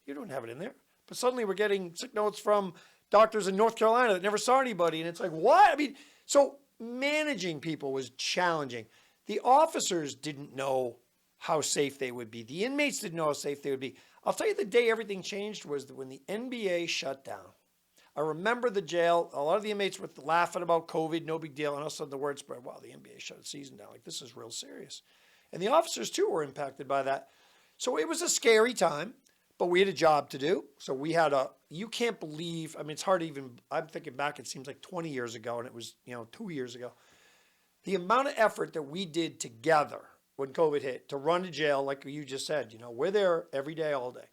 You don't have it in there. But suddenly we're getting sick notes from doctors in North Carolina that never saw anybody. And it's like, what? I mean, so managing people was challenging. The officers didn't know how safe they would be. The inmates didn't know how safe they would be. I'll tell you the day everything changed was when the NBA shut down. I remember the jail. A lot of the inmates were laughing about COVID, no big deal. And all of a sudden the word spread, wow, the NBA shut its season down. Like, this is real serious. And the officers, too, were impacted by that. So it was a scary time, but we had a job to do. So we had you can't believe, I mean, it's hard to even, I'm thinking back, it seems like 20 years ago, and it was, 2 years ago. The amount of effort that we did together when COVID hit to run to jail, like you just said, we're there every day, all day.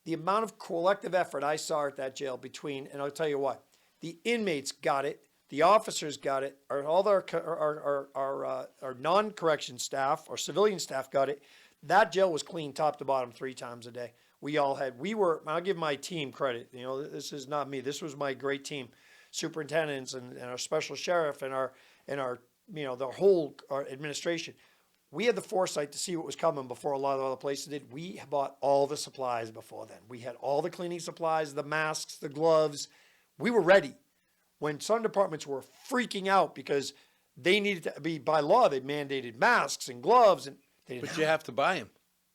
The amount of collective effort I saw at that jail between, and I'll tell you what, the inmates got it, the officers got it, all our non-correction staff, our civilian staff got it. That jail was clean top to bottom 3 times a day. I'll give my team credit. This is not me. This was my great team, superintendents and our special sheriff and our the whole our administration. We had the foresight to see what was coming before a lot of other places did. We bought all the supplies before then. We had all the cleaning supplies, the masks, the gloves. We were ready. When some departments were freaking out because they needed to be, by law, they mandated masks and gloves. And they didn't But you have to buy them.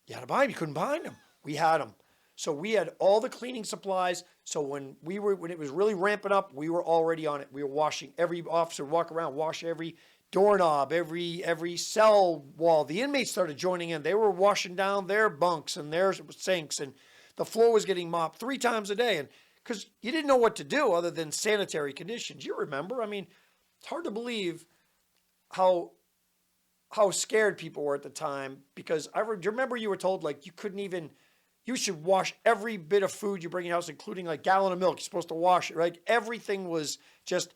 You had to buy them. You couldn't find them. We had them. So we had all the cleaning supplies. So when it was really ramping up, we were already on it. We were washing. Every officer would walk around, wash every doorknob, every cell wall. The inmates started joining in. They were washing down their bunks and their sinks, and the floor was getting mopped 3 times a day. And because you didn't know what to do other than sanitary conditions. You remember? I mean, it's hard to believe how scared people were at the time, because do you remember you were told, like, you should wash every bit of food you bring in your house, including like a gallon of milk. You're supposed to wash it, right? Everything was just,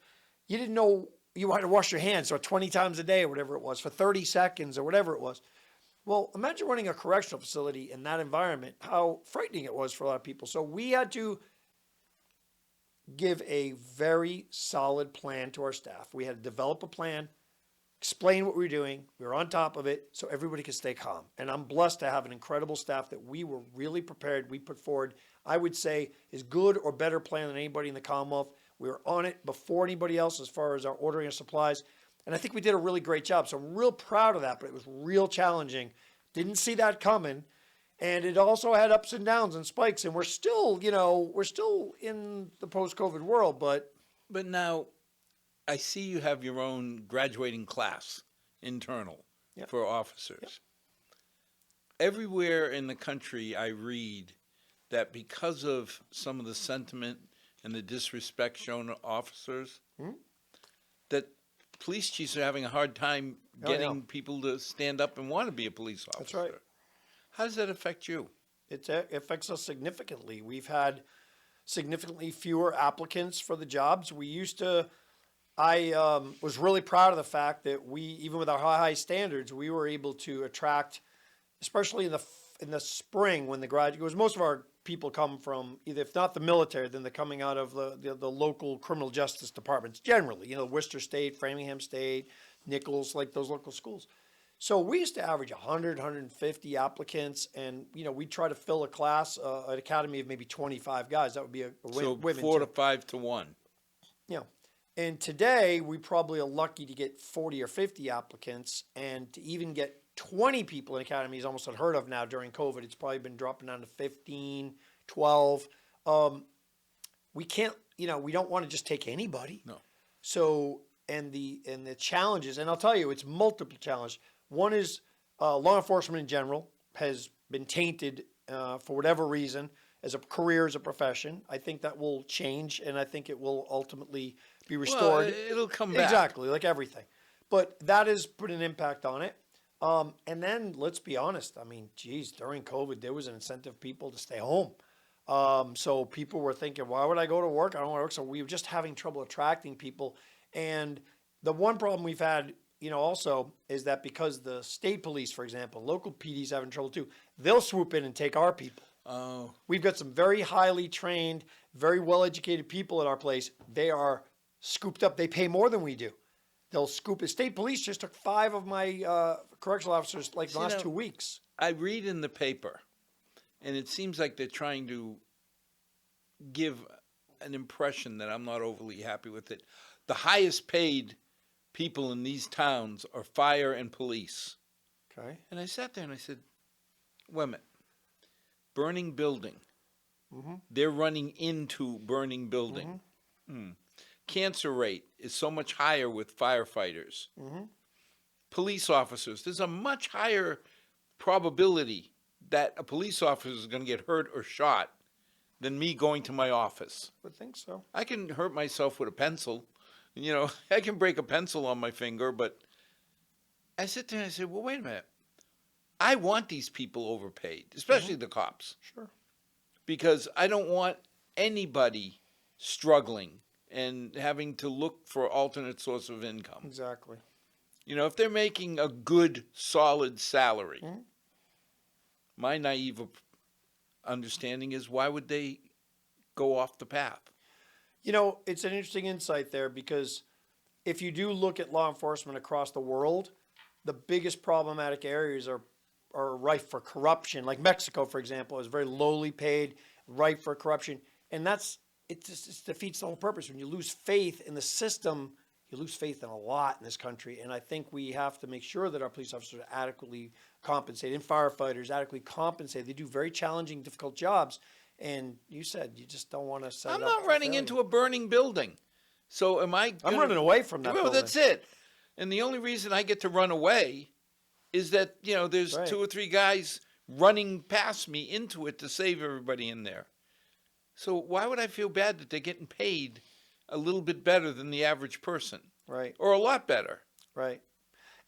you didn't know. You had to wash your hands 20 times a day or whatever it was for 30 seconds or whatever it was. Well, imagine running a correctional facility in that environment, how frightening it was for a lot of people. So we had to give a very solid plan to our staff. We had to develop a plan, explain what we were doing. We were on top of it so everybody could stay calm. And I'm blessed to have an incredible staff that we were really prepared. We put forward, I would say, as good or better plan than anybody in the Commonwealth. We were on it before anybody else as far as our ordering of supplies. And I think we did a really great job. So I'm real proud of that, but it was real challenging. Didn't see that coming. And it also had ups and downs and spikes. And we're still in the post-COVID world, but now I see you have your own graduating class, internal, Yep. for officers. Yep. Everywhere in the country I read that because of some of the sentiment and the disrespect shown to officers, that police chiefs are having a hard time getting people to stand up and want to be a police officer. That's right. How does that affect you? It affects us significantly. We've had significantly fewer applicants for the jobs. I was really proud of the fact that even with our high standards, we were able to attract, especially in the spring when because most of our people come from either, if not the military, then they're coming out of the local criminal justice departments generally, Worcester State, Framingham State, Nichols, like those local schools. So we used to average 100, 150 applicants, and we try to fill a class, an academy of maybe 25 guys. That would be a So women. 4 to 5 to 1. And today we probably are lucky to get 40 or 50 applicants, and to even get 20 people in academy is almost unheard of now during COVID. It's probably been dropping down to 15, 12. We can't, we don't want to just take anybody. No. So, and the challenges, and I'll tell you, it's multiple challenges. One is law enforcement in general has been tainted for whatever reason as a career, as a profession. I think that will change, and I think it will ultimately be restored. Well, it'll come back. Exactly, like everything. But that has put an impact on it. And then let's be honest. I mean, geez, during COVID, there was an incentive for people to stay home. So people were thinking, why would I go to work? I don't want to work. So we were just having trouble attracting people. And the one problem we've had, also is that because the state police, for example, local PD's having trouble too, they'll swoop in and take our people. Oh, We've got some very highly trained, very well-educated people at our place. They are scooped up. They pay more than we do. They'll scoop. The state police just took 5 of my correctional officers like the last 2 weeks. I read in the paper, and it seems like they're trying to give an impression that I'm not overly happy with it. The highest paid people in these towns are fire and police. Okay. And I sat there and I said, wait a minute. Burning building. Mm-hmm. They're running into burning building. Mm-hmm. Cancer rate is so much higher with firefighters. Mm-hmm. Police officers, there's a much higher probability that a police officer is going to get hurt or shot than me going to my office. Would think so. I can hurt myself with a pencil. I can break a pencil on my finger, but I sit there and I say, well, wait a minute. I want these people overpaid, especially the cops, Sure. because I don't want anybody struggling and having to look for alternate source of income. Exactly. If they're making a good, solid salary, Mhm. my naive understanding is why would they go off the path? It's an interesting insight there because if you do look at law enforcement across the world, the biggest problematic areas are rife for corruption. Like Mexico, for example, is very lowly paid, rife for corruption. And it defeats the whole purpose. When you lose faith in the system, you lose faith in a lot in this country. And I think we have to make sure that our police officers are adequately compensated and firefighters adequately compensated. They do very challenging, difficult jobs. And you said you just don't want to set I'm it up not for running failure. into a burning building. So am I I'm running away from that Well, building. that's it. And the only reason I get to run away is that, there's Right. 2 or 3 guys running past me into it to save everybody in there. So why would I feel bad that they're getting paid a little bit better than the average person? Right, Or a lot better? right.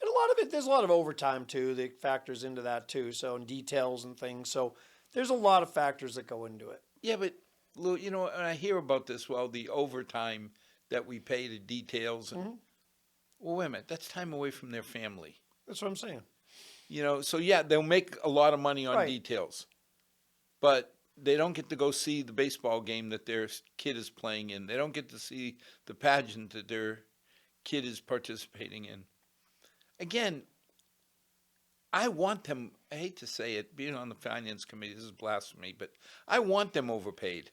And a lot of it, there's a lot of overtime too that factors into that too. So, and details and things. So there's a lot of factors that go into it. Yeah, but Lou, and I hear about this, the overtime that we pay to details. And, well, wait a minute, that's time away from their family. That's what I'm saying. So yeah, they'll make a lot of money on Right. details, but they don't get to go see the baseball game that their kid is playing in. They don't get to see the pageant that their kid is participating in. Again, I want them, I hate to say it, being on the finance committee, this is blasphemy, but I want them overpaid,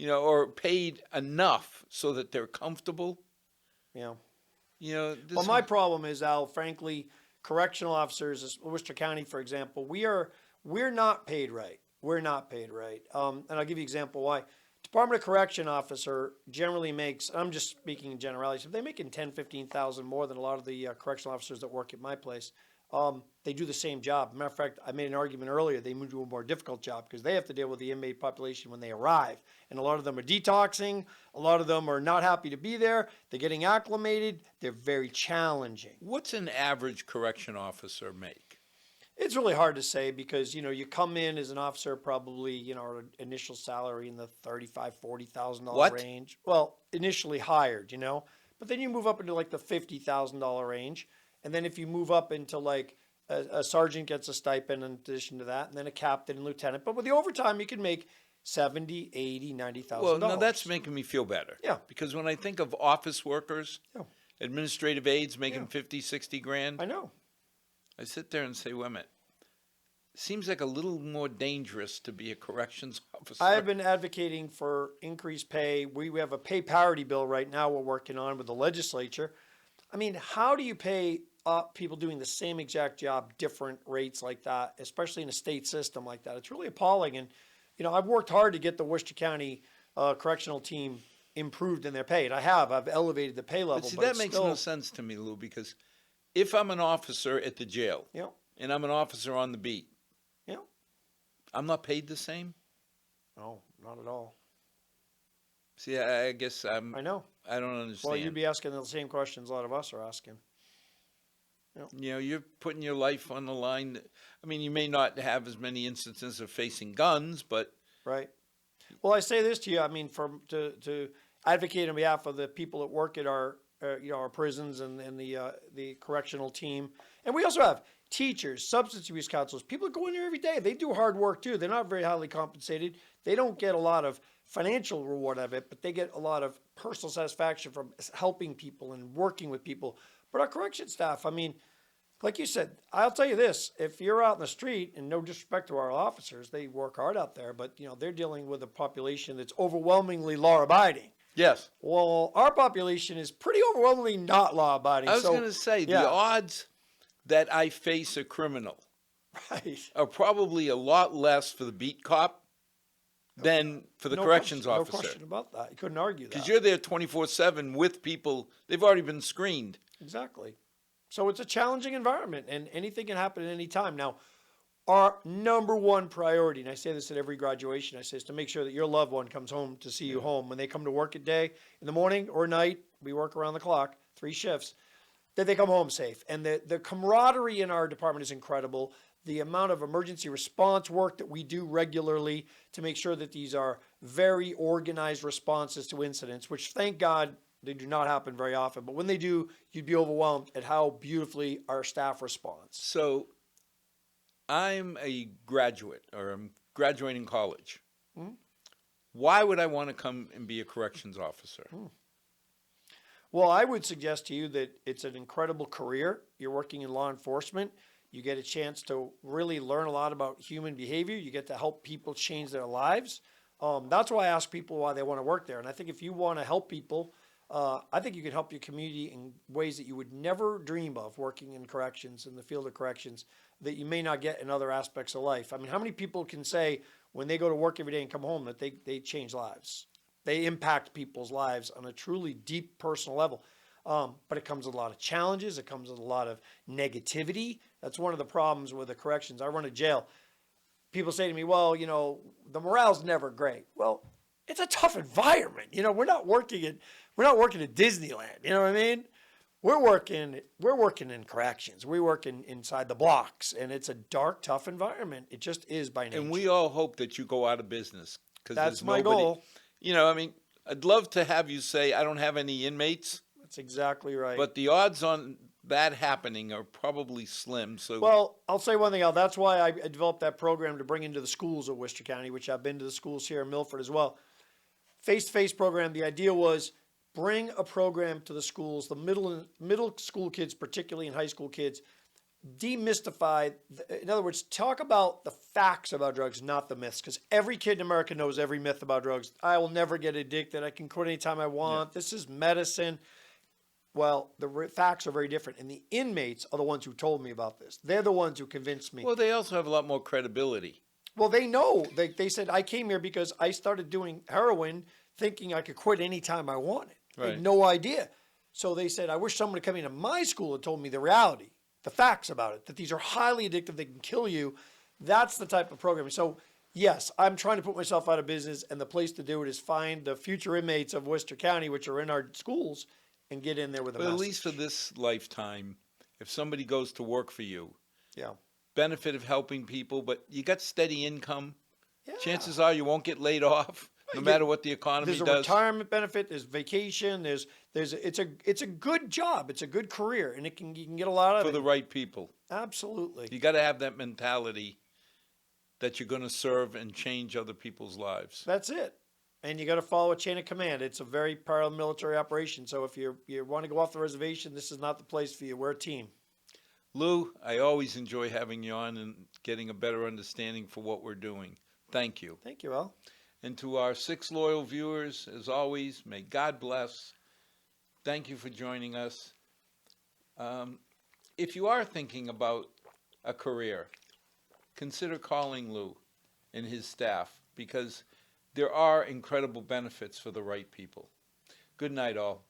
or paid enough so that they're comfortable. Yeah. This Well, my problem is, Al, frankly, correctional officers, Worcester County, for example, we're not paid right. We're not paid right. And I'll give you an example why. Department of Correction officer generally makes, I'm just speaking in generalities, if they're making 10, 15,000 more than a lot of the correctional officers that work at my place, they do the same job. Matter of fact, I made an argument earlier, they move to a more difficult job because they have to deal with the inmate population when they arrive. And a lot of them are detoxing. A lot of them are not happy to be there. They're getting acclimated. They're very challenging. What's an average correction officer make? It's really hard to say because, you come in as an officer probably, our initial salary in the $35,000, $40,000 What? range. Well, initially hired, but then you move up into like the $50,000 range. And then if you move up into like a sergeant gets a stipend in addition to that, and then a captain and lieutenant. But with the overtime, you can make $70,000, $80,000, $90,000. Well, no, that's making me feel better. Yeah. Because when I think of office workers, Yeah. administrative aides making Yeah. 50, 60 grand, I know. I sit there and say, wait a minute. Seems like a little more dangerous to be a corrections officer. I have been advocating for increased pay. We have a pay parity bill right now we're working on with the legislature. I mean, how do you pay people doing the same exact job different rates like that, especially in a state system like that? It's really appalling. And, I've worked hard to get the Worcester County correctional team improved in their pay. And I have. I've elevated the pay level. But see, but that it's makes still, no sense to me, Lou, because if I'm an officer at the jail and I'm an officer on the beat, I'm not paid the same? No, not at all. See, I guess I know. I don't understand. Well, you'd be asking the same questions a lot of us are asking. You know, you're putting your life on the line. I mean, you may not have as many instances of facing guns, but Right. Well, I say this to you. I mean, to advocate on behalf of the people that work at our our prisons and the correctional team, and we also have teachers, substance abuse counselors, people that go in there every day. They do hard work too. They're not very highly compensated. They don't get a lot of financial reward of it, but they get a lot of personal satisfaction from helping people and working with people. But our correction staff, I mean, like you said, I'll tell you this, if you're out in the street, and no disrespect to our officers, they work hard out there, but they're dealing with a population that's overwhelmingly law abiding. yes. Well, our population is pretty overwhelmingly not law abiding. I was going to say, yeah. the odds that I face a criminal Right. are probably a lot less for the beat cop than for the corrections officer. No question about that. You couldn't argue that. Because you're there 24/7 with people. They've already been screened. Exactly. So it's a challenging environment, and anything can happen at any time. Now, our number one priority, and I say this at every graduation, I say is to make sure that your loved one comes home to see you home when they come to work at day, in the morning or night. We work around the clock, 3 shifts, that they come home safe. And the camaraderie in our department is incredible. The amount of emergency response work that we do regularly to make sure that these are very organized responses to incidents, which thank God they do not happen very often. But when they do, you'd be overwhelmed at how beautifully our staff responds. So I'm a graduate, or I'm graduating college. Why would I want to come and be a corrections officer? Well, I would suggest to you that it's an incredible career. You're working in law enforcement. You get a chance to really learn a lot about human behavior. You get to help people change their lives. That's why I ask people why they want to work there. And I think if you want to help people, I think you can help your community in ways that you would never dream of working in corrections, in the field of corrections, that you may not get in other aspects of life. I mean, how many people can say when they go to work every day and come home that they change lives? They impact people's lives on a truly deep personal level. But it comes with a lot of challenges. It comes with a lot of negativity. That's one of the problems with the corrections. I run a jail. People say to me, well, the morale's never great. Well, it's a tough environment. We're not working at Disneyland. You know what I mean? We're working in corrections. We're working inside the blocks, and it's a dark, tough environment. It just is by nature. And we all hope that you go out of business. That's my goal. I mean, I'd love to have you say, I don't have any inmates. That's exactly right. But the odds on that happening are probably slim. So, well, I'll say one thing, Al. That's why I developed that program to bring into the schools of Worcester County, which I've been to the schools here in Milford as well. Face-to-face program. The idea was bring a program to the schools, the middle school kids, particularly and high school kids, demystify. In other words, talk about the facts about drugs, not the myths. Because every kid in America knows every myth about drugs. I will never get addicted. I can quit anytime I want. Yeah. This is medicine. Well, the facts are very different. And the inmates are the ones who told me about this. They're the ones who convinced me. Well, they also have a lot more credibility. Well, they know. They said, I came here because I started doing heroin thinking I could quit anytime I wanted. Right. I had no idea. So they said, I wish someone had come into my school and told me the reality, the facts about it, that these are highly addictive, they can kill you. That's the type of programming. So, yes, I'm trying to put myself out of business, and the place to do it is find the future inmates of Worcester County, which are in our schools, and get in there with a message. At least for this lifetime, if somebody goes to work for you, yeah, benefit of helping people, but you got steady income, chances are you won't get laid off. No matter what the economy does. There's a retirement benefit. There's vacation. It's a good job. It's a good career, and you can get a lot of it for the right people. Absolutely. You got to have that mentality that you're going to serve and change other people's lives. That's it. And you got to follow a chain of command. It's a very paramilitary operation. So if you want to go off the reservation, this is not the place for you. We're a team. Lou, I always enjoy having you on and getting a better understanding for what we're doing. Thank you. Thank you, Al. And to our 6 loyal viewers, as always, may God bless. Thank you for joining us. If you are thinking about a career, consider calling Lou and his staff, because there are incredible benefits for the right people. Good night, all.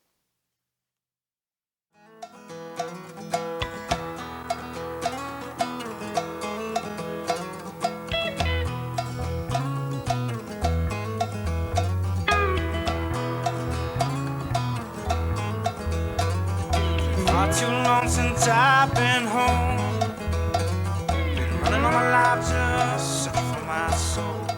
Far too long since I've been home. Been running all my life just searching for my soul.